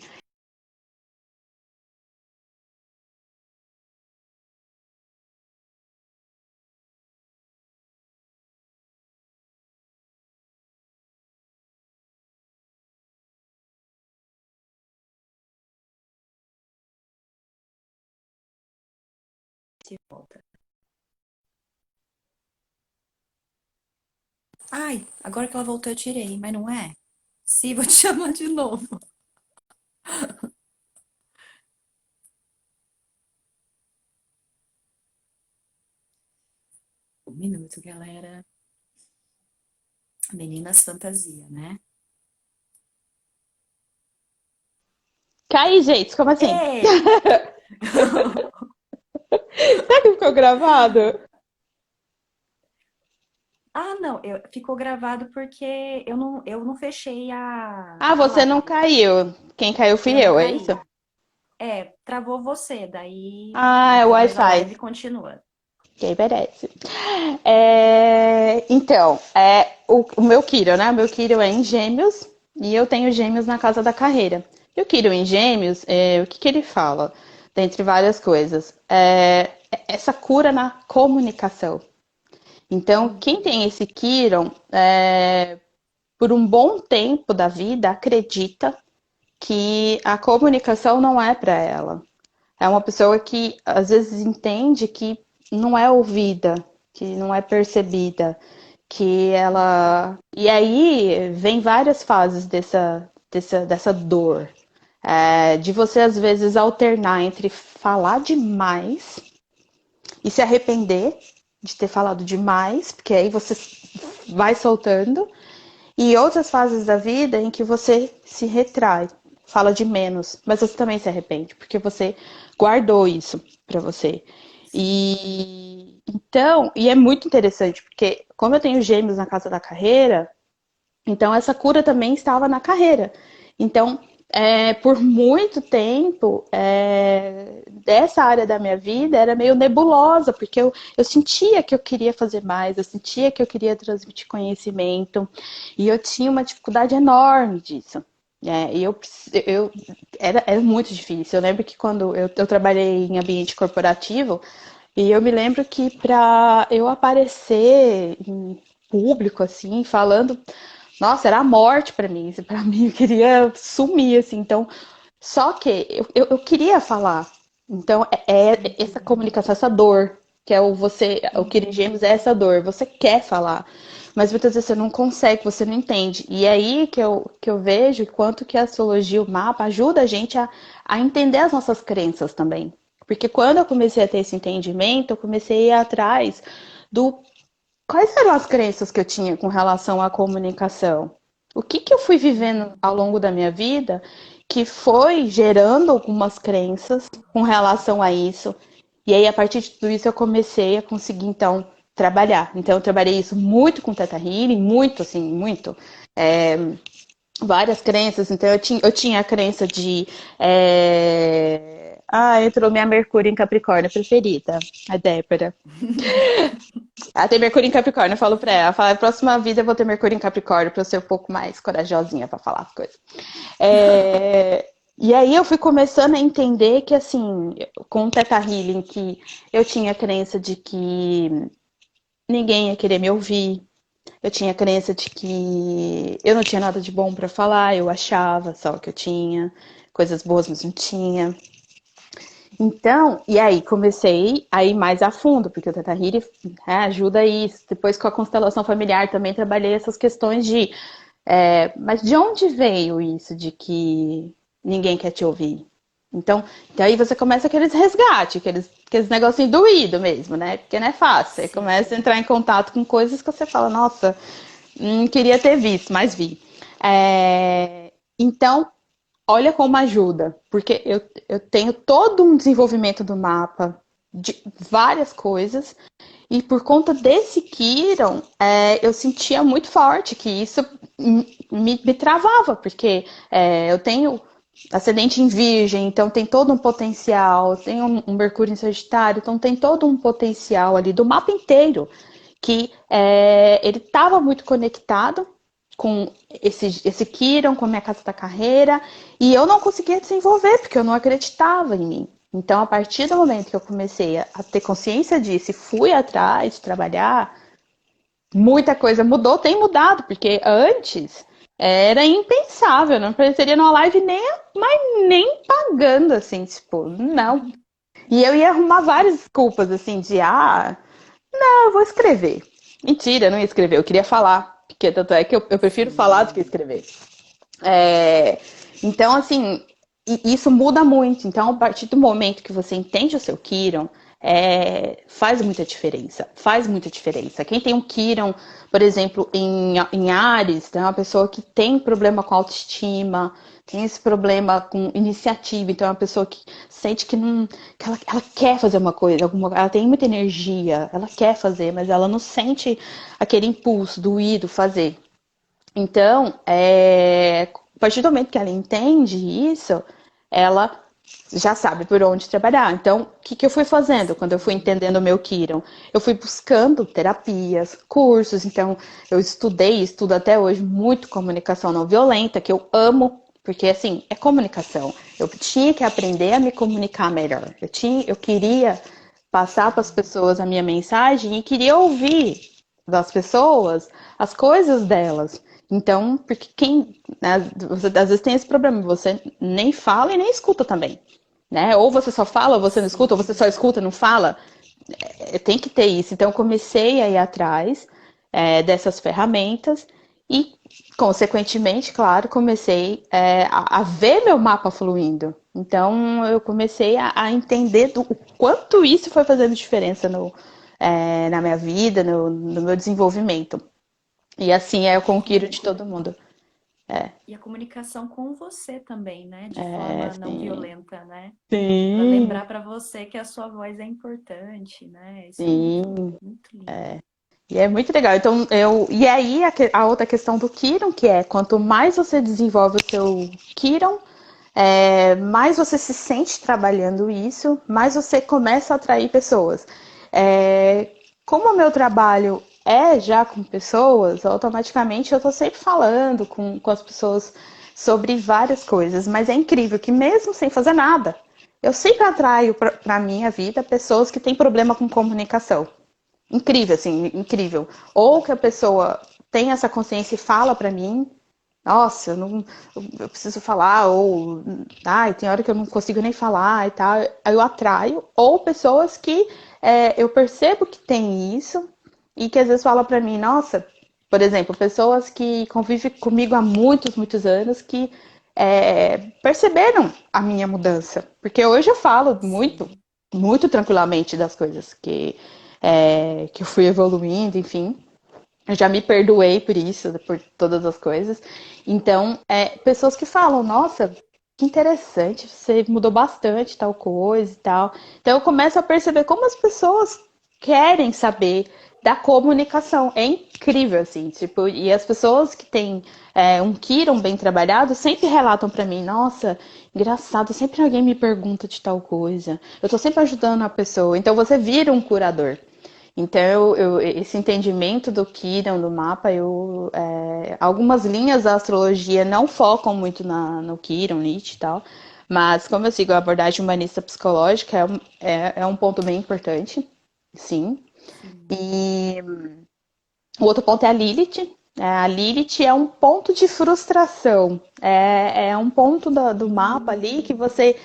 De volta. Ai, agora que ela voltou eu tirei, mas não é? Sim, vou te chamar de novo. Um minuto, galera. Meninas fantasia, né? Cai, gente, como assim? Ei! Será que ficou gravado? Ah, não, ficou gravado porque eu não fechei Ah, a você não live. caiu. Quem caiu fui Eu não eu, é isso? caí. Travou você, daí, Ah, é o mas a Wi-Fi. live continua. Quem merece. Então, o meu Quirón, né? O meu Quirón é em Gêmeos e eu tenho Gêmeos na casa da carreira. E o Quirón em Gêmeos, o que ele fala? Dentre várias coisas. Essa cura na comunicação. Então, quem Uhum. tem esse Quirón, por um bom tempo da vida, acredita que a comunicação não é para ela. É uma pessoa que às vezes entende que não é ouvida, que não é percebida, que ela. E aí vem várias fases dessa dor. De você às vezes alternar entre falar demais e se arrepender de ter falado demais, porque aí você vai soltando, e outras fases da vida em que você se retrai, fala de menos, mas você também se arrepende, porque você guardou isso para você. Sim. E então, e é muito interessante, porque como eu tenho gêmeos na casa da carreira, então essa cura também estava na carreira. Então, por muito tempo, dessa área da minha vida era meio nebulosa, porque eu sentia que eu queria fazer mais, eu sentia que eu queria transmitir conhecimento, e eu tinha uma dificuldade enorme disso. E era muito difícil. Eu lembro que quando eu trabalhei em ambiente corporativo, e eu me lembro que para eu aparecer em público, assim, falando. Nossa, era a morte pra mim. Pra mim, eu queria sumir, assim. Então, só que eu queria falar. Então, é essa comunicação, essa dor, que é o Kirin Gêmeos é essa dor. Você quer falar, mas muitas vezes você não consegue, você não entende. E é aí que eu vejo quanto que a astrologia, o mapa, ajuda a gente a entender as nossas crenças também. Porque quando eu comecei a ter esse entendimento, eu comecei a ir atrás do quais eram as crenças que eu tinha com relação à comunicação. O que que eu fui vivendo ao longo da minha vida que foi gerando algumas crenças com relação a isso. E aí, a partir de tudo isso, eu comecei a conseguir, então, trabalhar. Então, eu trabalhei isso muito com Teta Healing, muito, assim, muito. É, várias crenças. Então, eu tinha a crença de. Entrou minha Mercúrio em Capricórnio preferida, a Débora. Ela tem Mercúrio em Capricórnio, eu falo pra ela, fala, a próxima vida eu vou ter Mercúrio em Capricórnio pra eu ser um pouco mais corajosinha pra falar as coisas. E aí eu fui começando a entender que, assim, com o Theta Healing, que eu tinha a crença de que ninguém ia querer me ouvir, eu tinha a crença de que eu não tinha nada de bom pra falar, eu achava só que eu tinha coisas boas, mas não tinha. Então, e aí comecei a ir mais a fundo, porque o Teta Healing ajuda isso. Depois com a constelação familiar também trabalhei essas questões de, mas de onde veio isso de que ninguém quer te ouvir? Então, aí você começa aqueles resgates, aqueles negocinhos doído mesmo, né? Porque não é fácil. Você Sim. começa a entrar em contato com coisas que você fala, nossa, não queria ter visto, mas vi. Então, olha como ajuda, porque eu tenho todo um desenvolvimento do mapa de várias coisas, e por conta desse Kiron, eu sentia muito forte que isso me travava, porque eu tenho ascendente em Virgem, então tem todo um potencial, tem um Mercúrio em Sagitário, então tem todo um potencial ali do mapa inteiro, que ele estava muito conectado com esse Kiron, com a minha casa da carreira, e eu não conseguia desenvolver, porque eu não acreditava em mim. Então, a partir do momento que eu comecei a ter consciência disso e fui atrás de trabalhar, muita coisa mudou, tem mudado, porque antes era impensável, não apareceria numa live nem pagando, assim, tipo, não. E eu ia arrumar várias desculpas, assim, de, não, eu vou escrever. Mentira, eu não ia escrever, eu queria falar, porque tanto é que eu prefiro falar do que Sim. escrever. É, então, assim, isso muda muito. Então, a partir do momento que você entende o seu Kiron, faz muita diferença. Faz muita diferença. Quem tem um Kiron, por exemplo, em Ares, é uma pessoa que tem problema com autoestima, tem esse problema com iniciativa. Então, é uma pessoa que sente que não, que ela quer fazer uma coisa, ela tem muita energia, ela quer fazer, mas ela não sente aquele impulso do ir, do fazer. Então, a partir do momento que ela entende isso, ela já sabe por onde trabalhar. Então, o que, que eu fui fazendo quando eu fui Sim. entendendo o meu Kiron? Eu fui buscando terapias, cursos. Então, eu estudei e estudo até hoje muito comunicação não violenta, que eu amo, porque assim, é comunicação. Eu tinha que aprender a me comunicar melhor. Eu queria passar para as pessoas a minha mensagem e queria ouvir das pessoas as coisas delas. Então, porque né, você às vezes tem esse problema, você nem fala e nem escuta também, né? Ou você só fala, ou você não escuta, ou você Sim. só escuta, e não fala. Tem que ter isso. Então, eu comecei a ir atrás dessas ferramentas e, consequentemente, claro, comecei a ver meu mapa fluindo. Então, eu comecei a entender o quanto isso foi fazendo diferença na minha vida, no meu desenvolvimento. E assim é o E conquiro a, de todo mundo. e a comunicação com você também, né? De forma não Sim. violenta, né? Para Sim, lembrar para você que a sua voz é importante, né? Isso é muito, sim. muito lindo. E é muito legal. Então, e aí a outra questão do Kiron, que é quanto mais você desenvolve o seu Kiron, mais você se sente trabalhando isso, mais você começa a atrair pessoas. Como o meu trabalho é já com pessoas, automaticamente eu estou sempre falando com as pessoas sobre várias coisas, mas é incrível que mesmo sem fazer nada, eu sempre atraio para a minha vida pessoas que têm problema com comunicação. incrível, assim, incrível. Ou que a pessoa tem essa consciência e fala pra mim, nossa, eu preciso falar, ou ai, tem hora que eu não consigo nem falar e tal. Aí eu atraio, ou pessoas que eu percebo que tem isso e que às vezes falam pra mim, nossa, por exemplo, pessoas que convivem comigo há muitos, muitos anos que perceberam a minha mudança. Porque hoje eu falo muito, Sim, muito tranquilamente das coisas que eu fui evoluindo, enfim. Eu já me perdoei por isso, por todas as coisas. Então, pessoas que falam, nossa, que interessante, você mudou bastante tal coisa e tal. Então, eu começo a perceber como as pessoas querem saber da comunicação. É incrível, assim, tipo, e as pessoas que têm um Kiron bem trabalhado sempre relatam pra mim, nossa, engraçado, sempre alguém me pergunta de tal coisa. Eu tô sempre ajudando a pessoa. Então, você vira um curador. Então, esse entendimento do Kiran, do mapa, algumas linhas da astrologia não focam muito no Kiran, Nietzsche e tal, mas como eu sigo a abordagem humanista psicológica, é um ponto bem importante, sim. sim. E o outro ponto é a Lilith. A Lilith é um ponto de frustração, é um ponto do mapa ali que Hum, você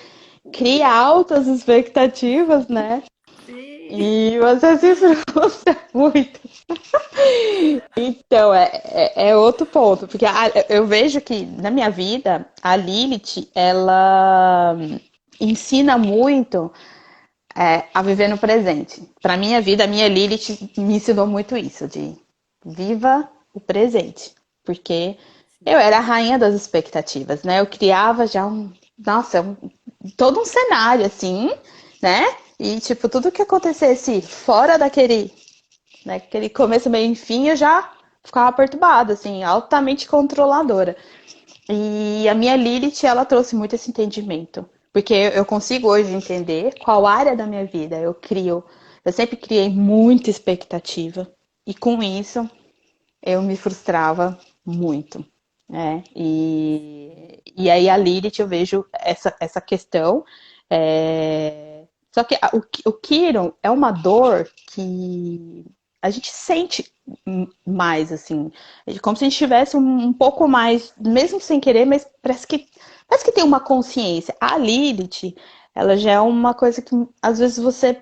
cria altas expectativas, né? sim. E você se frustra muito. Então, é outro ponto, porque eu vejo que na minha vida, a Lilith, ela ensina muito a viver no presente. Para minha vida, a minha Lilith me ensinou muito isso, de viva o presente, porque eu Sim. era a rainha das expectativas, né? Eu criava já nossa, todo um cenário assim, né? E tipo, tudo que acontecesse fora daquele né? Aquele começo, meio e fim, eu já ficava perturbada, assim, altamente controladora. E a minha Lilith, ela trouxe muito esse entendimento. Porque eu consigo hoje entender qual área da minha vida eu crio. Eu sempre criei muita expectativa. E com isso, eu me frustrava muito. Né? E aí a Lilith, eu vejo essa questão. Só que o Kiron é uma dor que a gente sente mais, assim. É como se a gente tivesse um pouco mais, mesmo sem querer, mas parece que tem uma consciência. A Lilith, ela já é uma coisa que às vezes você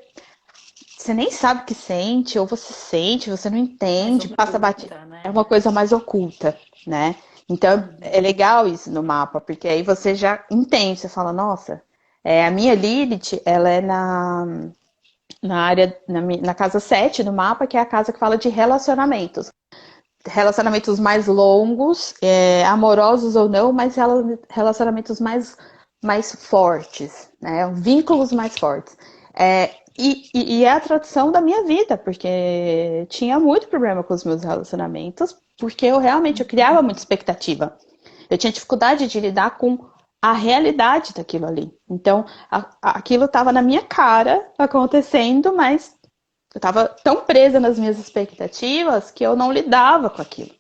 nem sabe o que sente, ou você sente, você não Mais entende, passa batido. oculta, É uma né? coisa mais oculta, né? Então é Uhum. legal isso no mapa, porque aí você já entende, você fala, nossa, a minha Lilith, ela é na área, na casa 7 do mapa, que é a casa que fala de relacionamentos. Relacionamentos mais longos, amorosos ou não, mas relacionamentos mais fortes, né? Vínculos mais fortes. E é a tradução da minha vida, porque tinha muito problema com os meus relacionamentos, porque eu criava muita expectativa. Eu tinha dificuldade de lidar com a realidade daquilo ali. Então, aquilo estava na minha cara acontecendo, mas eu estava tão presa nas minhas expectativas que eu não lidava com aquilo.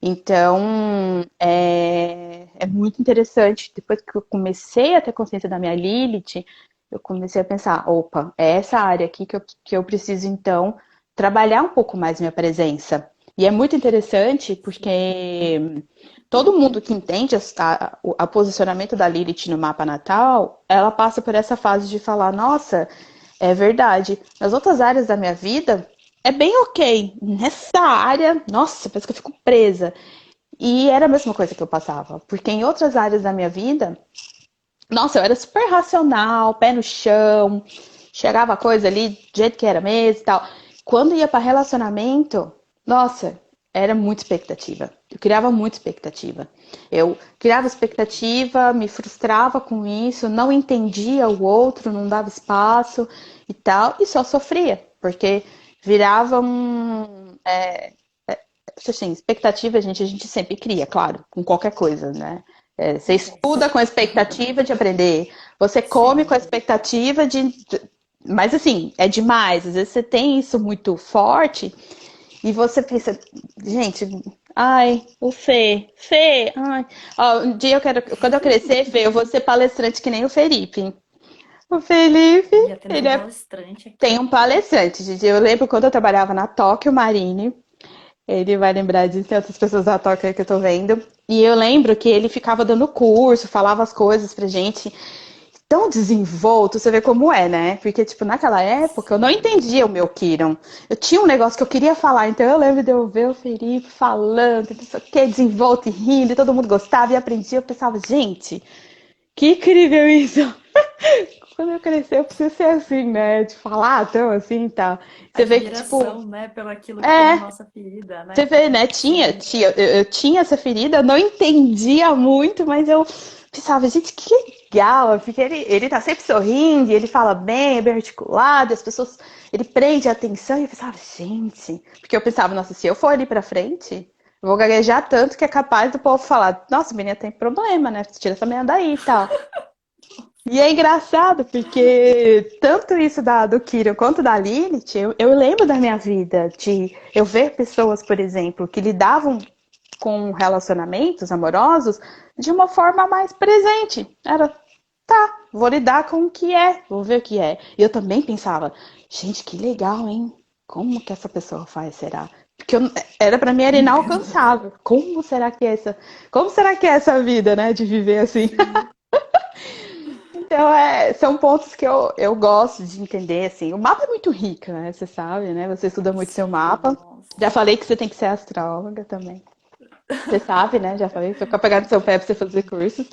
Então, é muito interessante. Depois que eu comecei a ter consciência da minha Lilith, eu comecei a pensar: opa, é essa área aqui que eu preciso, então, trabalhar um pouco mais minha presença. E é muito interessante porque todo mundo que entende o posicionamento da Lilith no mapa natal, ela passa por essa fase de falar: nossa, é verdade. Nas outras áreas da minha vida, é bem ok. Nessa área, nossa, parece que eu fico presa. E era a mesma coisa que eu passava. Porque em outras áreas da minha vida, nossa, eu era super racional, pé no chão, chegava a coisa ali do jeito que era mesmo e tal. Quando ia para relacionamento, nossa, era muita expectativa. Eu criava muita expectativa. Eu criava expectativa, me frustrava com isso, não entendia o outro, não dava espaço e tal, e só sofria, porque virava assim, expectativa, a gente sempre cria, claro, com qualquer coisa, né? Você É, estuda com a expectativa de aprender, você come com a sim. expectativa Mas assim, é demais. Às vezes você tem isso muito forte e você pensa, gente, ai, o Fê, ai. Ó, um dia quando eu crescer, Fê, eu vou ser palestrante que nem o Felipe. O Felipe, Ia ter ele um é... palestrante tem um aqui. palestrante. Didi. Eu lembro quando eu trabalhava na Tóquio Marine, ele vai lembrar disso, tem outras pessoas da Tóquio aí que eu tô vendo. E eu lembro que ele ficava dando curso, falava as coisas pra gente. Tão desenvolto, você vê como é, né? Porque, tipo, naquela época eu não Sim. entendia o meu Kiron. Eu tinha um negócio que eu queria falar, então eu lembro de eu ver o Felipe falando, não sei o que, desenvolto e rindo, e todo mundo gostava e aprendia. Eu pensava, gente, que incrível isso! Quando eu crescer, eu preciso ser assim, né? De falar tão assim e tal. Você vê que, tipo, Admiração, né, pelo aquilo que tem a é, nossa ferida, você né? vê, né? Sim. Eu tinha essa ferida, eu não entendia muito, mas eu pensava, gente, que legal, porque ele tá sempre sorrindo, ele fala bem, é bem articulado, as pessoas, ele prende a atenção, e eu pensava, gente, porque eu pensava, nossa, se eu for ali pra frente, eu vou gaguejar tanto que é capaz do povo falar, nossa, a menina tem problema, né? Tira essa menina daí e tal. E é engraçado, porque tanto isso do Kiro quanto da Lilith, eu lembro da minha vida, de eu ver pessoas, por exemplo, que lidavam com relacionamentos amorosos de uma forma mais presente. Era, tá, vou lidar com o que é, vou ver o que é. E eu também pensava, gente, que legal, hein? Como que essa pessoa faz, será? Porque era para mim era inalcançável. Como será que é essa vida, né, de viver assim? Sim. Então, são pontos que eu gosto de entender, assim. O mapa é muito rico, né? Você sabe, né? Você estuda muito seu Sim, mapa. Já nossa. falei que você tem que ser astróloga também. Você sabe, né? Já falei, fica pegando seu pé pra você fazer cursos.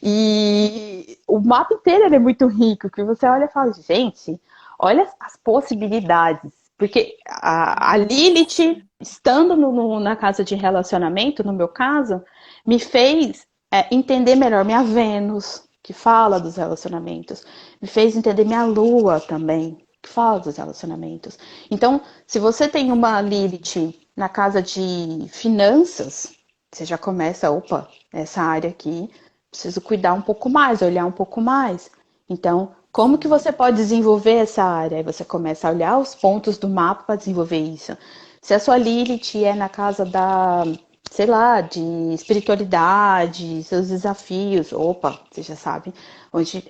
E o mapa inteiro ele é muito rico, que você olha e fala, gente, olha as possibilidades. Porque a Lilith, Nossa. estando na casa de relacionamento, no meu caso, me fez entender melhor minha Vênus, que fala dos relacionamentos. Me fez entender minha Lua também, que fala dos relacionamentos. Então, se você tem uma Lilith na casa de finanças, você já começa, opa, essa área aqui, preciso cuidar um pouco mais, olhar um pouco mais. Então, como que Sim. você pode desenvolver essa área? Aí você começa a olhar os pontos do mapa para desenvolver isso. Se a sua Lilith é na casa da, sei lá, de espiritualidade, seus desafios, opa, você já sabe onde.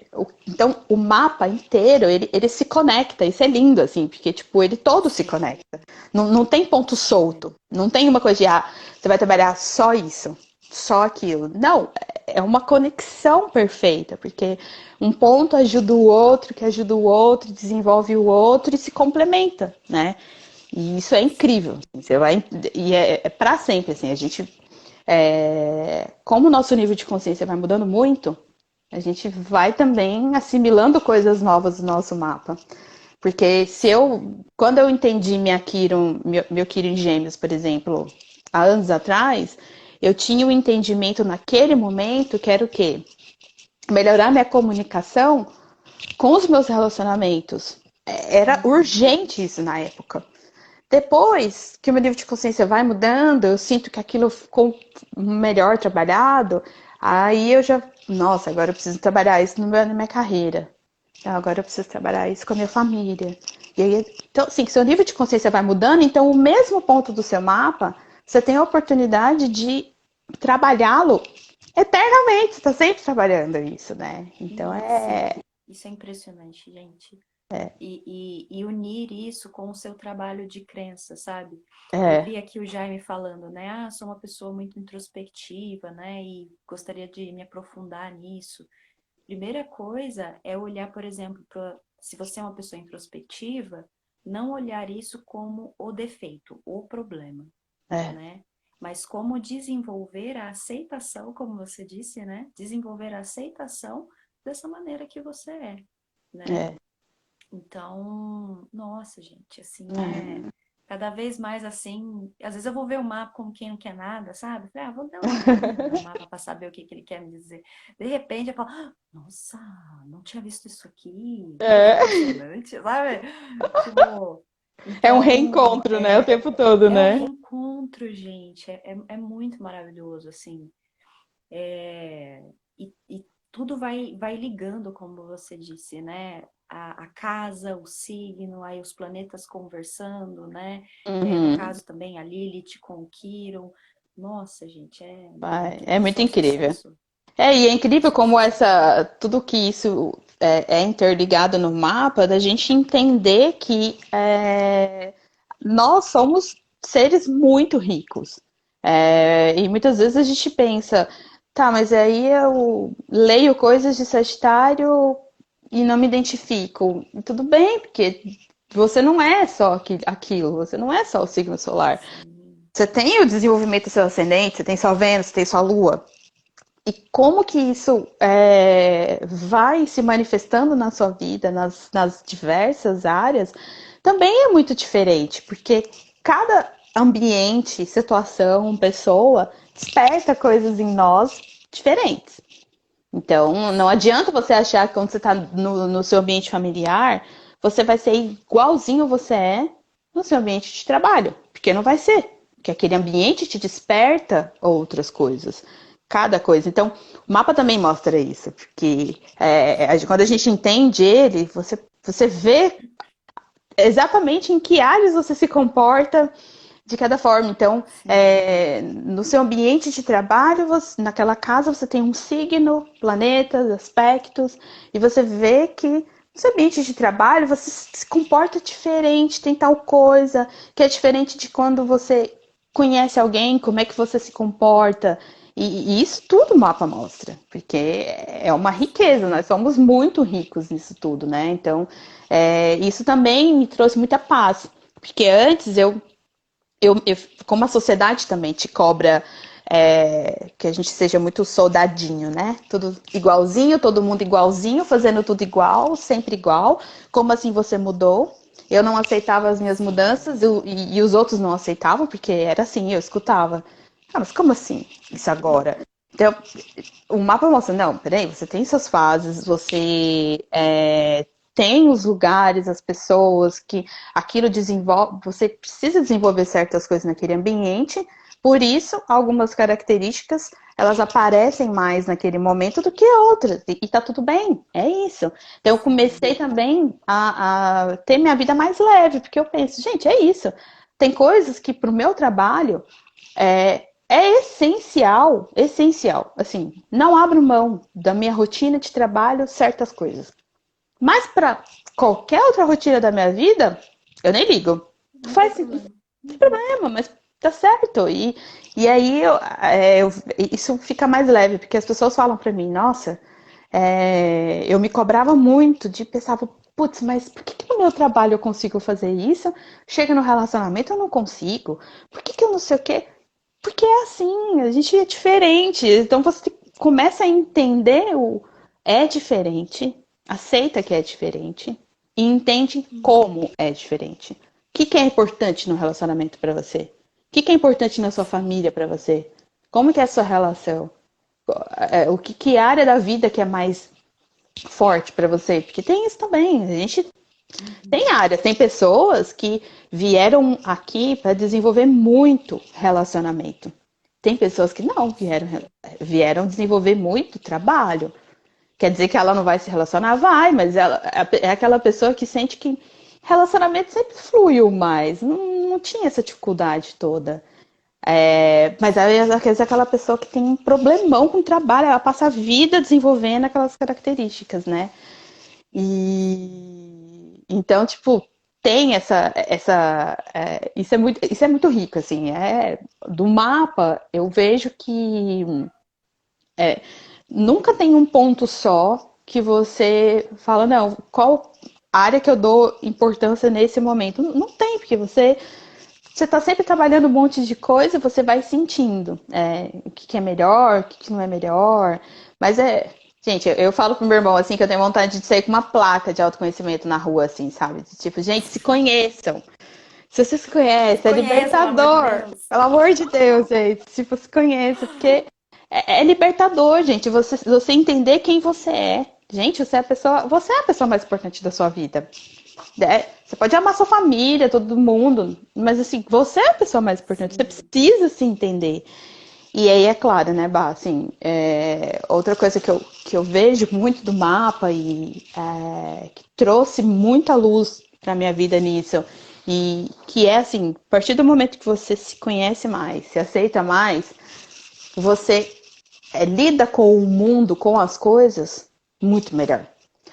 Então, o mapa inteiro, ele se conecta, isso é lindo, assim, porque, tipo, ele todo se Sim. conecta. Não tem ponto É. solto. Não tem uma coisa de, você vai trabalhar só isso, só aquilo. Não, é uma conexão perfeita, porque um ponto ajuda o outro, que ajuda o outro, desenvolve o outro e se complementa, né? E isso é incrível. Sim. Você vai, e é para sempre, assim, a gente. Como o nosso nível de consciência vai mudando muito, a gente vai também assimilando coisas novas no nosso mapa. Porque Sim. quando eu entendi meu Kirin Gêmeos, por exemplo, há anos atrás, eu tinha um entendimento naquele momento que era o quê? Melhorar minha comunicação com os meus relacionamentos. Era Uhum. urgente isso na época. Depois que o meu nível de consciência vai mudando, eu sinto que aquilo ficou melhor trabalhado, aí eu já, nossa, agora eu preciso trabalhar isso na minha carreira. Agora eu preciso trabalhar isso com a minha família. E aí, então, assim, que seu nível de consciência vai mudando, então o mesmo ponto do seu mapa, você tem a oportunidade de trabalhá-lo eternamente. Você está sempre trabalhando isso, né? Então Sim. Isso é impressionante, gente. E unir isso com o seu trabalho de crença, sabe? Eu é, vi aqui o Jaime falando, né? Ah, sou uma pessoa muito introspectiva, né? E gostaria de me aprofundar nisso. Primeira coisa é olhar, por exemplo, se você é uma pessoa introspectiva, não olhar isso como o defeito, o problema, é, né? Mas como desenvolver a aceitação, como você disse, né? Desenvolver a aceitação dessa maneira que você é, né? é, Então, nossa, gente, assim, é. cada vez mais assim. Às vezes eu vou ver o mapa como quem não quer nada, sabe? Falei, vou dar uma olhadinha no meu mapa para saber o que ele quer me dizer. De repente eu falo, nossa, não tinha visto isso aqui, que É. impressionante, sabe? Tipo, É um então, reencontro, né? O tempo todo, é um né? reencontro, gente, é muito maravilhoso, assim. E tudo vai ligando, como você disse, né? A casa, o signo, aí os planetas conversando, né? No Uhum. caso também a Lilith com o Quirón. Nossa, gente, É muito só incrível. sucesso. E é incrível como tudo que isso é interligado no mapa, da gente entender que nós somos seres muito ricos. E muitas vezes a gente pensa, tá, mas aí eu leio coisas de Sagitário e não me identifico. E tudo bem, porque você não é só aquilo, você não é só o signo solar. Sim. Você tem o desenvolvimento do seu ascendente, você tem sua Vênus, você tem sua Lua. E como que isso vai se manifestando na sua vida, nas diversas áreas, também é muito diferente, porque cada ambiente, situação, pessoa desperta coisas em nós diferentes. Então, não adianta você achar que quando você está no seu ambiente familiar, você vai ser igualzinho você é no seu ambiente de trabalho, porque não vai ser, porque aquele ambiente te desperta outras coisas, cada coisa. Então, o mapa também mostra isso, porque quando a gente entende ele, você vê exatamente em que áreas você se comporta de cada forma. Então, Sim. no seu ambiente de trabalho, naquela casa, você tem um signo, planetas, aspectos, e você vê que no seu ambiente de trabalho você se comporta diferente, tem tal coisa, que é diferente de quando você conhece alguém, como é que você se comporta. E isso tudo o mapa mostra, porque é uma riqueza, nós somos muito ricos nisso tudo, né? Então, isso também me trouxe muita paz, porque antes como a sociedade também te cobra que a gente seja muito soldadinho, né? Tudo igualzinho, todo mundo igualzinho, fazendo tudo igual, sempre igual. Como assim você mudou? Eu não aceitava as minhas mudanças e os outros não aceitavam, porque era assim, eu escutava. Ah, mas como assim? Isso agora? Então, o mapa mostra, não, peraí, você tem suas fases, você tem os lugares, as pessoas, que aquilo desenvolve, você precisa desenvolver certas coisas naquele ambiente, por isso, algumas características, elas aparecem mais naquele momento do que outras, e tá tudo bem, é isso. Então, eu comecei Sim. também a ter minha vida mais leve, porque eu penso, gente, é isso. Tem coisas que pro meu trabalho é essencial, essencial. Assim, não abro mão da minha rotina de trabalho certas coisas. Mas para qualquer outra rotina da minha vida, eu nem ligo. Não tem Faz problema. Uhum. problema, mas tá certo. E aí isso fica mais leve, porque as pessoas falam para mim, nossa, eu me cobrava muito de pensava, putz, mas por que no meu trabalho eu consigo fazer isso? Chega no relacionamento eu não consigo. Por que eu não sei o quê? Porque é assim, a gente é diferente. Então você começa a entender o é diferente, aceita que é diferente e entende como é diferente. O que é importante no relacionamento para você? O que é importante na sua Sim. família para você? Como que é a sua relação? O que área da vida que é mais forte para você? Porque tem isso também. A gente tem Uhum. áreas, tem pessoas que vieram aqui para desenvolver muito relacionamento. Tem pessoas que não vieram desenvolver muito trabalho. Quer dizer que ela não vai se relacionar? Vai, mas ela é aquela pessoa que sente que relacionamento sempre fluiu mais. Não tinha essa dificuldade toda. Mas aí, às vezes, é aquela pessoa que tem um problemão com o trabalho, ela passa a vida desenvolvendo aquelas características, né? E então, tipo, tem isso é muito rico, assim, do mapa eu vejo que nunca tem um ponto só que você fala, não, qual área que eu dou importância nesse momento? Não tem, porque você está sempre trabalhando um monte de coisa, você vai sentindo o que é melhor, o que não é melhor. Mas gente, eu falo pro meu irmão assim que eu tenho vontade de sair com uma placa de autoconhecimento na rua, assim, sabe? Tipo, gente, se conheçam. Se você se Se conhece, é conhece, pelo amor de libertador. Deus. Pelo amor de Deus, gente. Tipo, se conheça, porque é libertador, gente. Você entender quem você é. Gente, você é a pessoa mais importante da sua vida. Você pode amar sua família, todo mundo, mas assim, você é a pessoa mais importante, você Sim. precisa se entender. E aí, é claro, né, Bah, assim, outra coisa que eu vejo muito do mapa e que trouxe muita luz pra minha vida nisso, e que é assim, a partir do momento que você se conhece mais, se aceita mais, você lida com o mundo, com as coisas, muito melhor.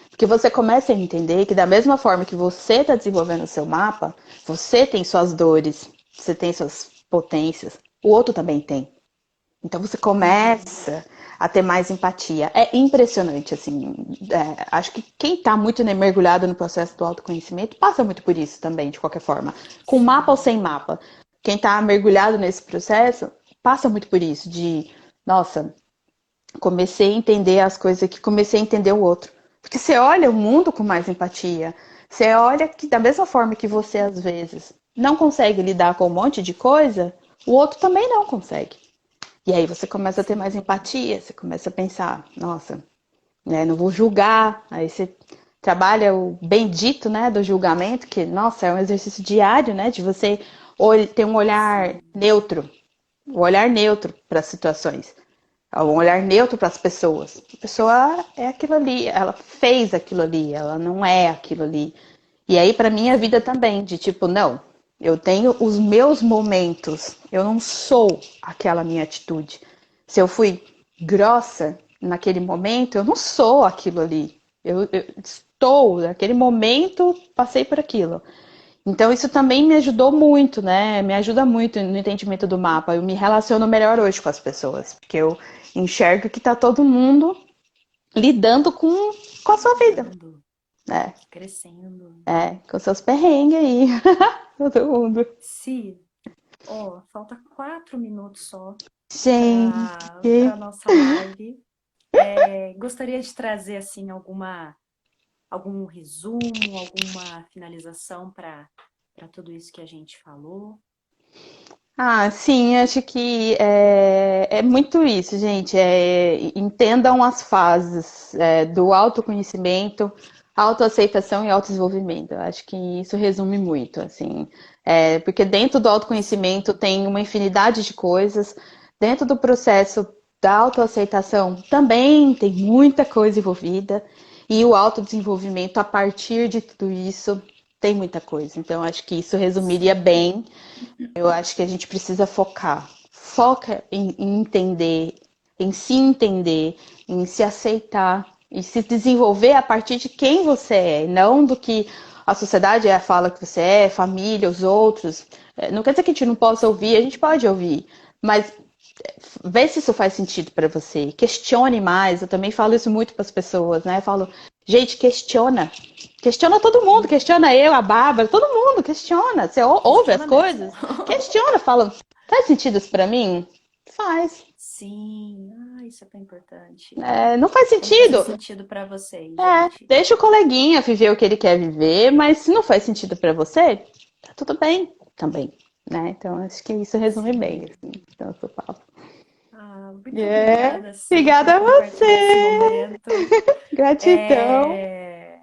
Porque você começa a entender que da mesma forma que você está desenvolvendo o seu mapa, você tem suas dores, você tem suas potências, o outro também tem. Então você começa a ter mais empatia. É impressionante, assim. Acho que quem está muito, né, mergulhado no processo do autoconhecimento passa muito por isso também, de qualquer forma. Com mapa ou sem mapa. Quem está mergulhado nesse processo passa muito por isso, de, nossa, comecei a entender as coisas aqui, comecei a entender o outro. Porque você olha o mundo com mais empatia. Você olha que da mesma forma que você, às vezes, não consegue lidar com um monte de coisa, o outro também não consegue. E aí você começa a ter mais empatia, você começa a pensar, nossa, né, não vou julgar. Aí você trabalha o bendito, né, do julgamento, que, nossa, é um exercício diário, né, de você ter um olhar Sim. neutro, um olhar neutro para as situações, um olhar neutro para as pessoas. A pessoa é aquilo ali, ela fez aquilo ali, ela não é aquilo ali. E aí, para mim, a vida também, de tipo, não, eu tenho os meus momentos, eu não sou aquela minha atitude. Se eu fui grossa naquele momento, eu não sou aquilo ali. Eu estou, naquele momento, passei por aquilo. Então, isso também me ajudou muito, né? Me ajuda muito no entendimento do mapa. Eu me relaciono melhor hoje com as pessoas, porque eu enxergo que tá todo mundo lidando com a sua vida, Lidando, né? crescendo. Com seus perrengues aí, todo mundo. Si, ó, falta 4 minutos só Gente, para nossa live. Gostaria de trazer assim algum resumo, alguma finalização para tudo isso que a gente falou. sim, acho que é muito isso, gente. Entendam as fases do autoconhecimento, autoaceitação e autodesenvolvimento. Eu acho que isso resume muito, assim. Porque dentro do autoconhecimento tem uma infinidade de coisas, dentro do processo da autoaceitação também tem muita coisa envolvida, e o autodesenvolvimento, a partir de tudo isso, tem muita coisa. Então, acho que isso resumiria Sim, bem. Eu acho que a gente precisa focar. Foca em entender, em se entender, em se aceitar e se desenvolver a partir de quem você é, não do que a sociedade fala que você é, família, os outros. Não quer dizer que a gente não possa ouvir, a gente pode ouvir, mas vê se isso faz sentido para você. Questione mais. Eu também falo isso muito para as pessoas, né? Eu falo, gente, questiona. Questiona todo mundo, questiona eu, a Bárbara, todo mundo questiona. Você ouve as questiona mesmo. coisas, questiona, fala, faz sentido isso para mim? Faz. Sim, isso é tão importante. Não faz Tem que fazer sentido? sentido para vocês, gente. Deixa o coleguinha viver o que ele quer viver, mas se não faz sentido para você, tá tudo bem também, né? Então acho que isso resume bem, Sim. assim, então, eu falo. Muito obrigada, Si, por Obrigada a compartilhar esse você. momento. Gratidão. É,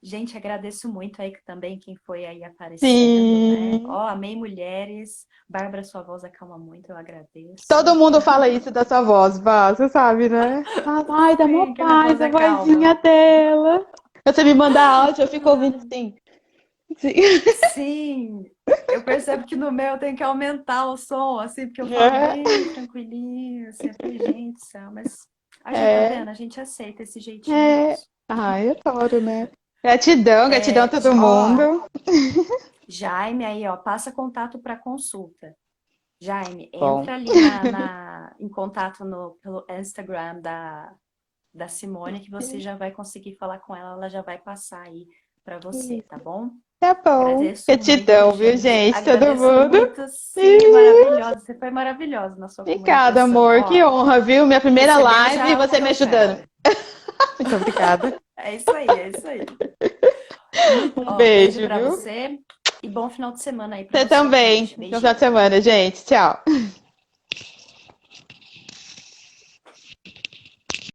Gente, agradeço muito aí também quem foi aí aparecendo, né? Sim. Ó, amei mulheres. Bárbara, sua voz acalma muito, eu Todo agradeço. mundo fala isso da sua voz, Vá, você sabe, né? Ai, dá mó Sim, que a minha paz voz a acalma. vozinha dela. Você me manda áudio, eu fico ouvindo assim. Sim. Sim, eu percebo que no meu eu tenho que aumentar o som, assim, porque eu falo É, bem tranquilinho, assim, eu falei, gente, do céu, mas a gente tá é, vendo, a gente aceita esse jeitinho é. nosso. Ai, adoro, né? Gratidão, gratidão a todo Ó, mundo. Jaime aí, ó, passa contato para consulta. Jaime, Bom, entra ali em contato pelo Instagram da Simone, que você já vai conseguir falar com ela, ela já vai passar aí para você, tá bom? tá bom. Agradeço muito, Gratidão, viu, gente. gente? Todo Agradeço mundo. muito, sim, maravilhosa. Você foi maravilhosa na sua Obrigada, comunicação. amor. Que Ó, honra, viu? Minha primeira recebeu live e já o você me ajudando. troféu. Muito obrigada. É isso aí, é isso aí. Um Ó, beijo beijo, para viu? você e bom final de semana aí para Você você, também. gente. No final de Beijinho. semana, gente. Tchau.